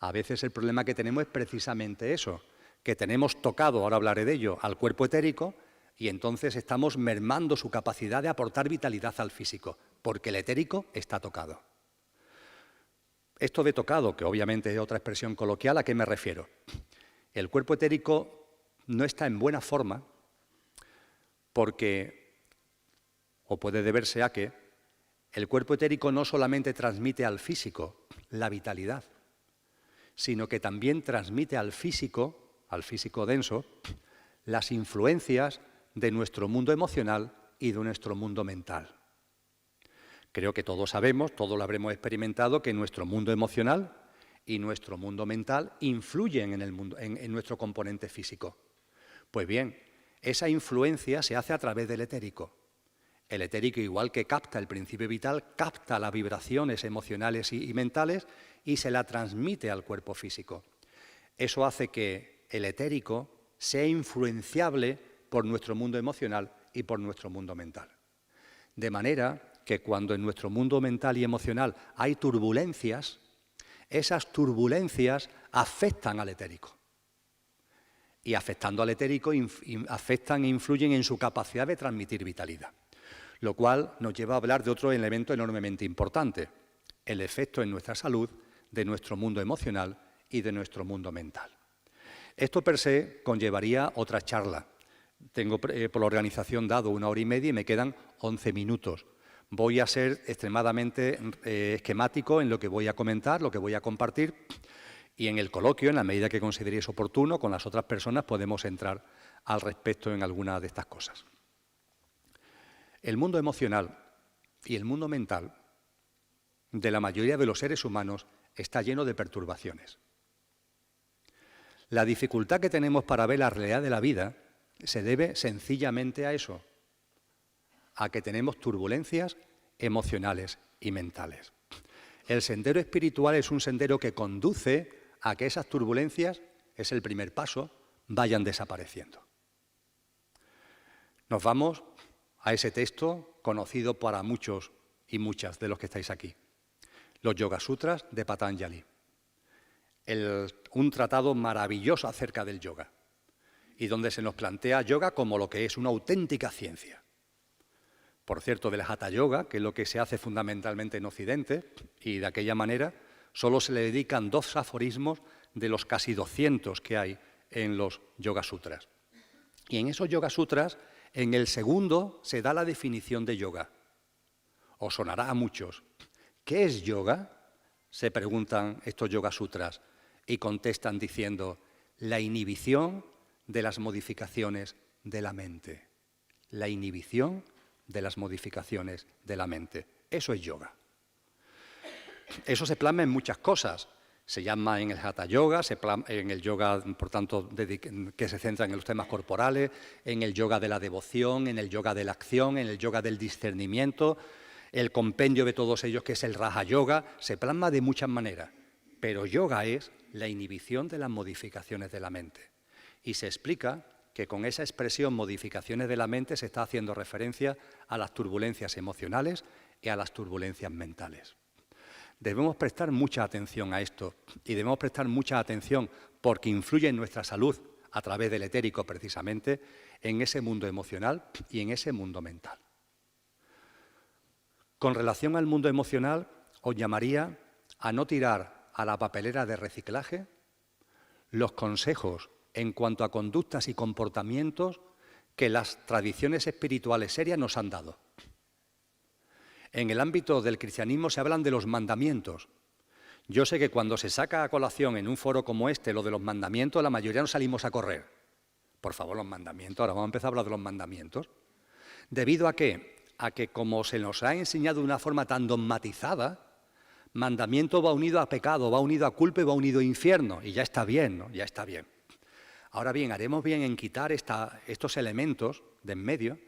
A veces el problema que tenemos es precisamente eso, que tenemos tocado, ahora hablaré de ello, al cuerpo etérico y entonces estamos mermando su capacidad de aportar vitalidad al físico, porque el etérico está tocado. Esto de tocado, que obviamente es otra expresión coloquial, ¿a qué me refiero? El cuerpo etérico no está en buena forma porque, o puede deberse a que, el cuerpo etérico no solamente transmite al físico la vitalidad, sino que también transmite al físico denso, las influencias de nuestro mundo emocional y de nuestro mundo mental. Creo que todos sabemos, todos lo habremos experimentado, que nuestro mundo emocional y nuestro mundo mental influyen en nuestro componente físico. Pues bien, esa influencia se hace a través del etérico. El etérico, igual que capta el principio vital, capta las vibraciones emocionales y mentales y se la transmite al cuerpo físico. Eso hace que el etérico sea influenciable por nuestro mundo emocional y por nuestro mundo mental. De manera que cuando en nuestro mundo mental y emocional hay turbulencias, esas turbulencias afectan al etérico. Y afectando al etérico, afectan e influyen en su capacidad de transmitir vitalidad. Lo cual nos lleva a hablar de otro elemento enormemente importante, el efecto en nuestra salud de nuestro mundo emocional y de nuestro mundo mental. Esto per se conllevaría otra charla. Tengo por la organización dado 1 hora y media y me quedan 11 minutos. Voy a ser extremadamente esquemático en lo que voy a comentar, lo que voy a compartir, y en el coloquio, en la medida que consideréis oportuno, con las otras personas podemos entrar al respecto en alguna de estas cosas. El mundo emocional y el mundo mental de la mayoría de los seres humanos está lleno de perturbaciones. La dificultad que tenemos para ver la realidad de la vida se debe sencillamente a eso, a que tenemos turbulencias emocionales y mentales. El sendero espiritual es un sendero que conduce a que esas turbulencias, es el primer paso, vayan desapareciendo. Nos vamos a ese texto conocido para muchos y muchas de los que estáis aquí, los Yoga Sutras de Patanjali, un tratado maravilloso acerca del yoga, y donde se nos plantea yoga como lo que es una auténtica ciencia. Por cierto, del Hatha Yoga, que es lo que se hace fundamentalmente en Occidente, y de aquella manera solo se le dedican 2 aforismos de los casi 200 que hay en los Yoga Sutras. Y en esos Yoga Sutras, en el segundo, se da la definición de yoga. Os sonará a muchos. ¿Qué es yoga?, se preguntan estos Yoga Sutras, y contestan diciendo, la inhibición de las modificaciones de la mente. La inhibición de las modificaciones de la mente. Eso es yoga. Eso se plasma en muchas cosas. Se llama en el Hatha Yoga, en el yoga, por tanto, que se centra en los temas corporales, en el yoga de la devoción, en el yoga de la acción, en el yoga del discernimiento. El compendio de todos ellos, que es el Raja Yoga, se plasma de muchas maneras. Pero yoga es la inhibición de las modificaciones de la mente. Y se explica que con esa expresión modificaciones de la mente se está haciendo referencia a las turbulencias emocionales y a las turbulencias mentales. Debemos prestar mucha atención a esto y debemos prestar mucha atención porque influye en nuestra salud a través del etérico precisamente en ese mundo emocional y en ese mundo mental. Con relación al mundo emocional, os llamaría a no tirar a la papelera de reciclaje los consejos en cuanto a conductas y comportamientos que las tradiciones espirituales serias nos han dado. En el ámbito del cristianismo se hablan de los mandamientos. Yo sé que cuando se saca a colación en un foro como este lo de los mandamientos, la mayoría nos salimos a correr. Por favor, los mandamientos, ahora vamos a empezar a hablar de los mandamientos. ¿Debido a qué? A que como se nos ha enseñado de una forma tan dogmatizada, Mandamiento va unido a pecado, va unido a culpa y va unido a infierno. Y ya está bien, ¿no? Ya está bien. Ahora bien, haremos bien en quitar estos elementos de en medio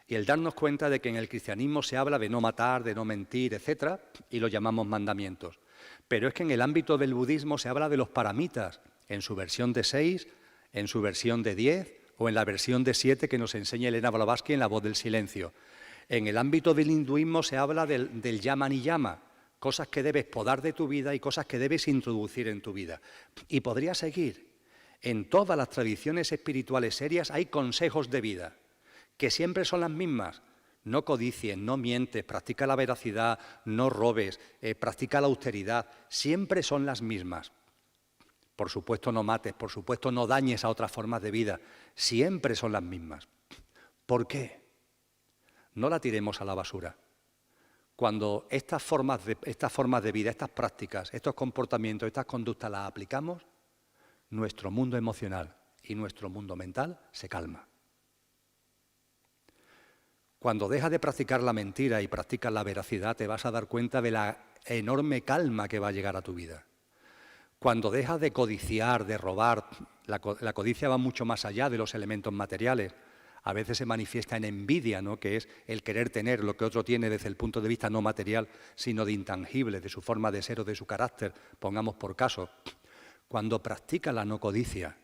y el darnos cuenta de que en el cristianismo se habla de no matar, de no mentir, etcétera, y lo llamamos mandamientos. Pero es que en el ámbito del budismo se habla de los paramitas, en su versión de 6, en su versión de 10 o en la versión de 7 que nos enseña Elena Blavatsky en La voz del silencio. En el ámbito del hinduismo se habla del yama niyama, cosas que debes podar de tu vida y cosas que debes introducir en tu vida. Y podría seguir. En todas las tradiciones espirituales serias hay consejos de vida, que siempre son las mismas. No codicies, no mientes, practica la veracidad, no robes, practica la austeridad. Siempre son las mismas. Por supuesto no mates, por supuesto no dañes a otras formas de vida. Siempre son las mismas. ¿Por qué? No la tiremos a la basura. Cuando estas formas de vida, estas prácticas, estos comportamientos, estas conductas las aplicamos, nuestro mundo emocional y nuestro mundo mental se calma. Cuando dejas de practicar la mentira y practicas la veracidad, te vas a dar cuenta de la enorme calma que va a llegar a tu vida. Cuando dejas de codiciar, de robar, la codicia va mucho más allá de los elementos materiales. A veces se manifiesta en envidia, ¿no?, que es el querer tener lo que otro tiene desde el punto de vista no material, sino de intangible, de su forma de ser o de su carácter, pongamos por caso. Cuando practicas la no codicia,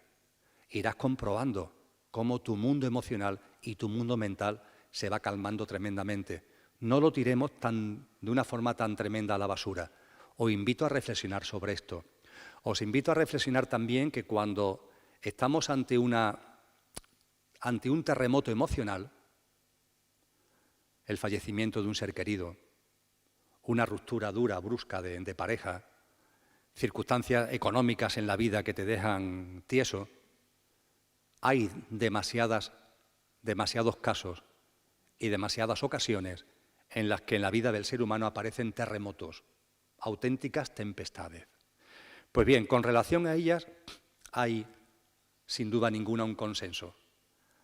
irás comprobando cómo tu mundo emocional y tu mundo mental se va calmando tremendamente. No lo tiremos de una forma tan tremenda a la basura. Os invito a reflexionar sobre esto. Os invito a reflexionar también que cuando estamos ante un terremoto emocional, el fallecimiento de un ser querido, una ruptura dura, brusca de pareja, circunstancias económicas en la vida que te dejan tieso, hay demasiados casos y demasiadas ocasiones en las que en la vida del ser humano aparecen terremotos, auténticas tempestades. Pues bien, con relación a ellas hay, sin duda ninguna, un consenso.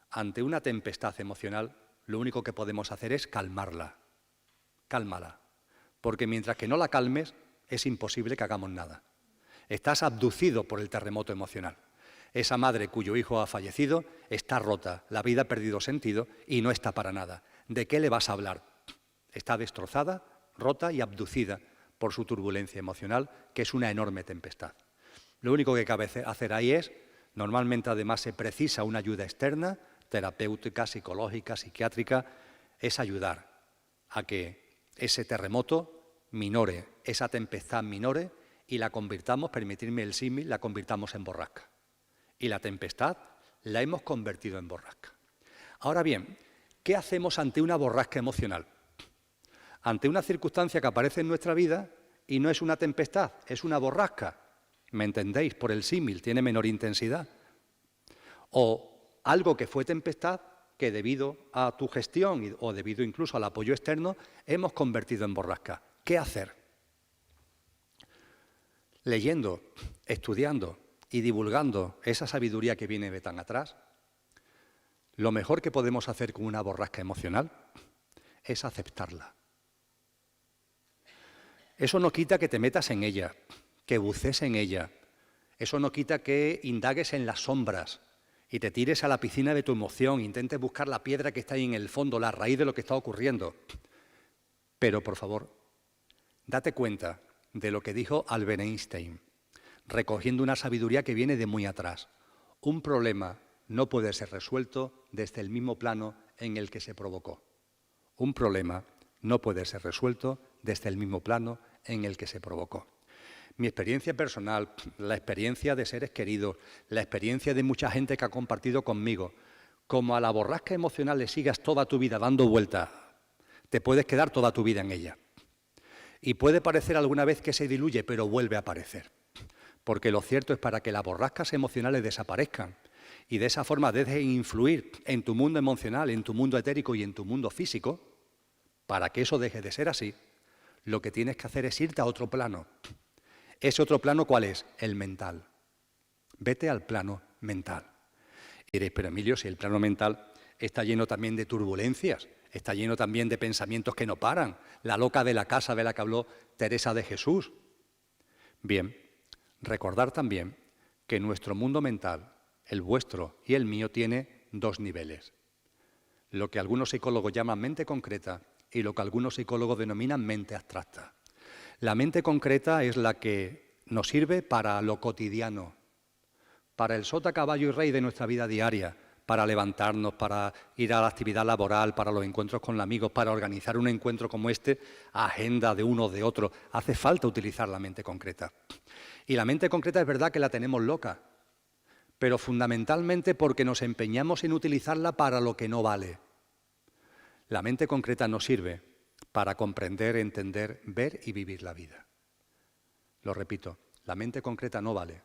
Ante una tempestad emocional, lo único que podemos hacer es calmarla. Cálmala. Porque mientras que no la calmes, es imposible que hagamos nada. Estás abducido por el terremoto emocional. Esa madre cuyo hijo ha fallecido está rota, la vida ha perdido sentido y no está para nada. ¿De qué le vas a hablar? Está destrozada, rota y abducida por su turbulencia emocional, que es una enorme tempestad. Lo único que cabe hacer ahí es, normalmente además se precisa una ayuda externa, terapéutica, psicológica, psiquiátrica, es ayudar a que ese terremoto minore, esa tempestad minore y la convirtamos, permitirme el símil, la convirtamos en borrasca. Y la tempestad la hemos convertido en borrasca. Ahora bien, ¿qué hacemos ante una borrasca emocional? Ante una circunstancia que aparece en nuestra vida y no es una tempestad, es una borrasca. ¿Me entendéis? Por el símil, tiene menor intensidad. O algo que fue tempestad que debido a tu gestión o debido incluso al apoyo externo hemos convertido en borrasca. ¿Qué hacer? Leyendo, estudiando y divulgando esa sabiduría que viene de tan atrás, lo mejor que podemos hacer con una borrasca emocional es aceptarla. Eso no quita que te metas en ella, que bucees en ella. Eso no quita que indagues en las sombras y te tires a la piscina de tu emoción, intentes buscar la piedra que está ahí en el fondo, la raíz de lo que está ocurriendo. Pero, por favor, date cuenta de lo que dijo Albert Einstein, recogiendo una sabiduría que viene de muy atrás. Un problema no puede ser resuelto desde el mismo plano en el que se provocó. Un problema no puede ser resuelto desde el mismo plano en el que se provocó. Mi experiencia personal, la experiencia de seres queridos, la experiencia de mucha gente que ha compartido conmigo, como a la borrasca emocional le sigas toda tu vida dando vueltas, te puedes quedar toda tu vida en ella. Y puede parecer alguna vez que se diluye, pero vuelve a aparecer. Porque lo cierto es para que las borrascas emocionales desaparezcan y de esa forma dejen influir en tu mundo emocional, en tu mundo etérico y en tu mundo físico, para que eso deje de ser así, lo que tienes que hacer es irte a otro plano. ¿Ese otro plano cuál es? El mental. Vete al plano mental. Y diréis, pero Emilio, si el plano mental está lleno también de turbulencias, está lleno también de pensamientos que no paran. La loca de la casa de la que habló Teresa de Jesús. Bien, recordar también que nuestro mundo mental, el vuestro y el mío, tiene dos niveles. Lo que algunos psicólogos llaman mente concreta y lo que algunos psicólogos denominan mente abstracta. La mente concreta es la que nos sirve para lo cotidiano, para el sota, caballo y rey de nuestra vida diaria, para levantarnos, para ir a la actividad laboral, para los encuentros con amigos, para organizar un encuentro como este, agenda de uno o de otro. Hace falta utilizar la mente concreta. Y la mente concreta es verdad que la tenemos loca, pero fundamentalmente porque nos empeñamos en utilizarla para lo que no vale. La mente concreta nos sirve para comprender, entender, ver y vivir la vida. Lo repito, la mente concreta no vale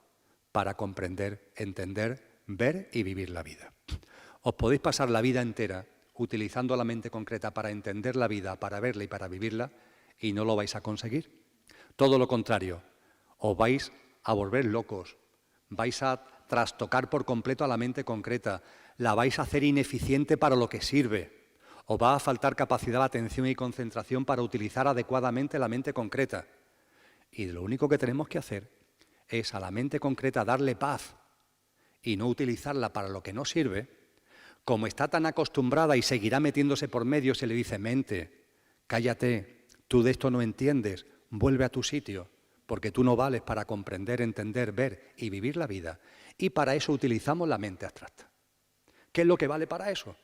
para comprender, entender, ver y vivir la vida. Os podéis pasar la vida entera utilizando la mente concreta para entender la vida, para verla y para vivirla, y no lo vais a conseguir. Todo lo contrario, os vais a volver locos, vais a trastocar por completo a la mente concreta, la vais a hacer ineficiente para lo que sirve, os va a faltar capacidad de atención y concentración para utilizar adecuadamente la mente concreta. Y lo único que tenemos que hacer es a la mente concreta darle paz y no utilizarla para lo que no sirve. Como está tan acostumbrada y seguirá metiéndose por medio, se le dice: mente, cállate, tú de esto no entiendes, vuelve a tu sitio, porque tú no vales para comprender, entender, ver y vivir la vida. Y para eso utilizamos la mente abstracta. ¿Qué es lo que vale para eso?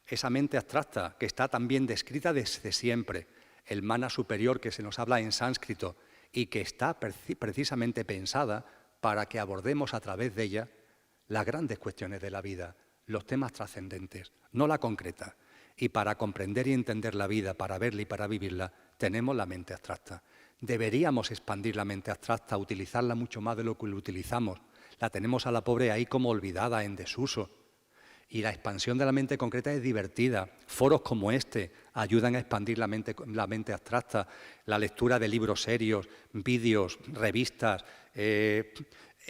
Esa mente abstracta que está también descrita desde siempre, el mana superior que se nos habla en sánscrito y que está precisamente pensada para que abordemos a través de ella las grandes cuestiones de la vida, los temas trascendentes, no la concreta. Y para comprender y entender la vida, para verla y para vivirla, tenemos la mente abstracta. Deberíamos expandir la mente abstracta, utilizarla mucho más de lo que lo utilizamos. La tenemos a la pobre ahí como olvidada, en desuso. Y la expansión de la mente concreta es divertida. Foros como este ayudan a expandir la mente abstracta. La lectura de libros serios, vídeos, revistas,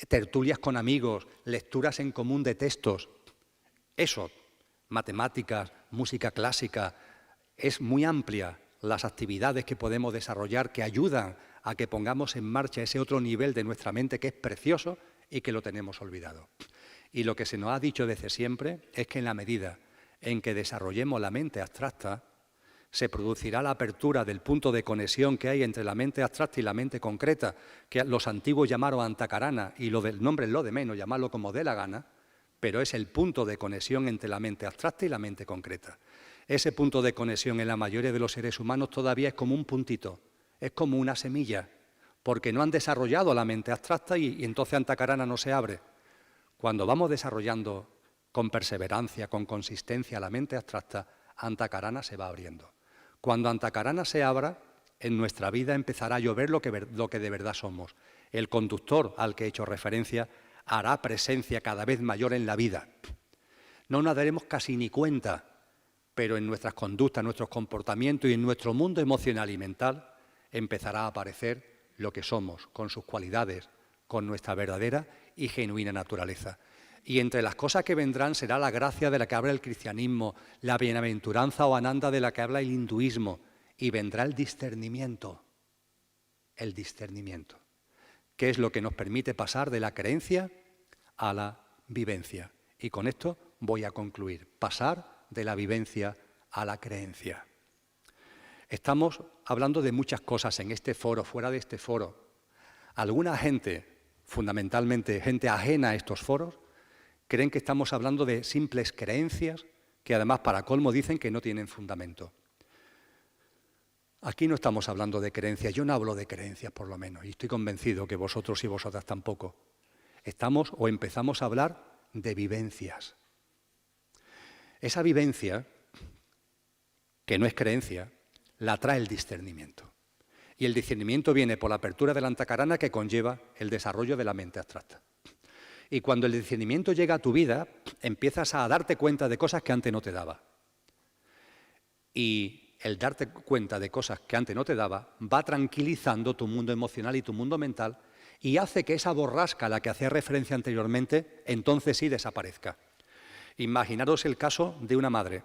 tertulias con amigos, lecturas en común de textos. Eso, matemáticas, música clásica, es muy amplia las actividades que podemos desarrollar que ayudan a que pongamos en marcha ese otro nivel de nuestra mente que es precioso y que lo tenemos olvidado. Y lo que se nos ha dicho desde siempre es que en la medida en que desarrollemos la mente abstracta, se producirá la apertura del punto de conexión que hay entre la mente abstracta y la mente concreta, que los antiguos llamaron antakarana, y lo del nombre es lo de menos, llamarlo como dé la gana, pero es el punto de conexión entre la mente abstracta y la mente concreta. Ese punto de conexión en la mayoría de los seres humanos todavía es como un puntito, es como una semilla, porque no han desarrollado la mente abstracta y entonces antakarana no se abre. Cuando vamos desarrollando con perseverancia, con consistencia la mente abstracta, antakarana se va abriendo. Cuando antakarana se abra, en nuestra vida empezará a llover lo que de verdad somos. El conductor al que he hecho referencia hará presencia cada vez mayor en la vida. No nos daremos casi ni cuenta, pero en nuestras conductas, nuestros comportamientos y en nuestro mundo emocional y mental empezará a aparecer lo que somos, con sus cualidades, con nuestra verdadera y genuina naturaleza. Y entre las cosas que vendrán será la gracia de la que habla el cristianismo, la bienaventuranza o ananda de la que habla el hinduismo, y vendrá el discernimiento, que es lo que nos permite pasar de la creencia a la vivencia. Y con esto voy a concluir, pasar de la vivencia a la creencia. Estamos hablando de muchas cosas en este foro, fuera de este foro. Alguna gente, fundamentalmente gente ajena a estos foros, creen que estamos hablando de simples creencias que además para colmo dicen que no tienen fundamento. Aquí no estamos hablando de creencias, yo no hablo de creencias por lo menos, y estoy convencido que vosotros y vosotras tampoco. Empezamos a hablar de vivencias. Esa vivencia, que no es creencia, la trae el discernimiento. Y el discernimiento viene por la apertura de la antakarana que conlleva el desarrollo de la mente abstracta. Y cuando el discernimiento llega a tu vida, empiezas a darte cuenta de cosas que antes no te daba. Y el darte cuenta de cosas que antes no te daba va tranquilizando tu mundo emocional y tu mundo mental y hace que esa borrasca a la que hacía referencia anteriormente, entonces sí desaparezca. Imaginaros el caso de una madre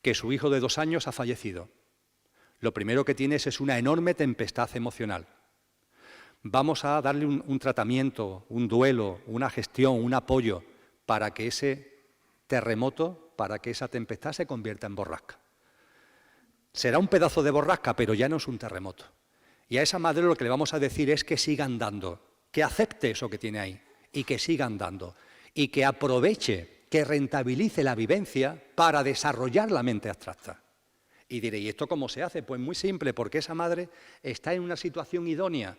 que su hijo de 2 años ha fallecido. Lo primero que tienes es una enorme tempestad emocional. Vamos a darle un tratamiento, un duelo, una gestión, un apoyo para que ese terremoto, para que esa tempestad se convierta en borrasca. Será un pedazo de borrasca, pero ya no es un terremoto. Y a esa madre lo que le vamos a decir es que siga andando, que acepte eso que tiene ahí y que siga andando y que aproveche, que rentabilice la vivencia para desarrollar la mente abstracta. Y diré, ¿y esto cómo se hace? Pues muy simple, porque esa madre está en una situación idónea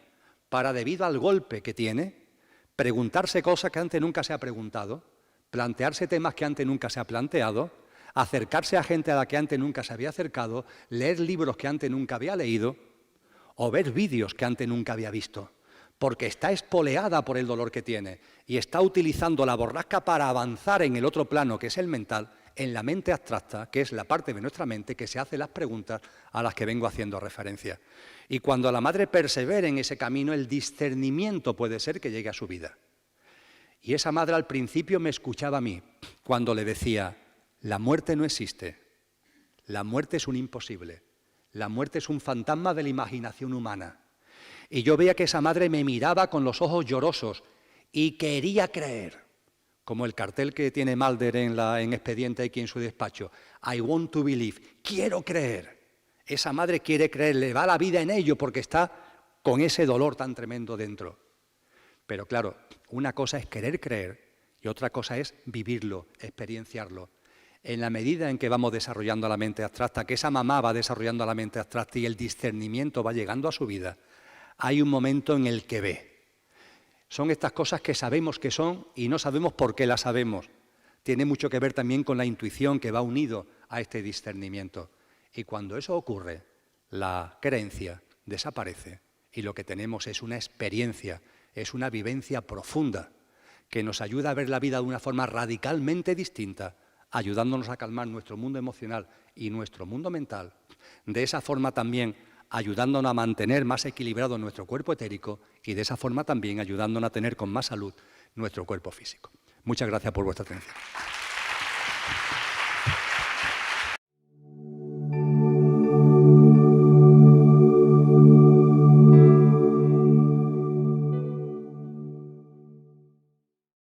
para, debido al golpe que tiene, preguntarse cosas que antes nunca se ha preguntado, plantearse temas que antes nunca se ha planteado, acercarse a gente a la que antes nunca se había acercado, leer libros que antes nunca había leído o ver vídeos que antes nunca había visto, porque está espoleada por el dolor que tiene y está utilizando la borrasca para avanzar en el otro plano, que es el mental, en la mente abstracta, que es la parte de nuestra mente que se hace las preguntas a las que vengo haciendo referencia. Y cuando la madre persevere en ese camino, el discernimiento puede ser que llegue a su vida. Y esa madre al principio me escuchaba a mí cuando le decía, la muerte no existe, la muerte es un imposible, la muerte es un fantasma de la imaginación humana. Y yo veía que esa madre me miraba con los ojos llorosos y quería creer, como el cartel que tiene Mulder en Expediente aquí en su despacho, I want to believe, quiero creer. Esa madre quiere creer, le va la vida en ello porque está con ese dolor tan tremendo dentro. Pero claro, una cosa es querer creer y otra cosa es vivirlo, experienciarlo. En la medida en que vamos desarrollando la mente abstracta, que esa mamá va desarrollando la mente abstracta y el discernimiento va llegando a su vida, hay un momento en el que ve. Son estas cosas que sabemos que son y no sabemos por qué las sabemos. Tiene mucho que ver también con la intuición que va unido a este discernimiento. Y cuando eso ocurre, la creencia desaparece y lo que tenemos es una experiencia, es una vivencia profunda que nos ayuda a ver la vida de una forma radicalmente distinta, ayudándonos a calmar nuestro mundo emocional y nuestro mundo mental. De esa forma también ayudándonos a mantener más equilibrado nuestro cuerpo etérico y de esa forma también ayudándonos a tener con más salud nuestro cuerpo físico. Muchas gracias por vuestra atención.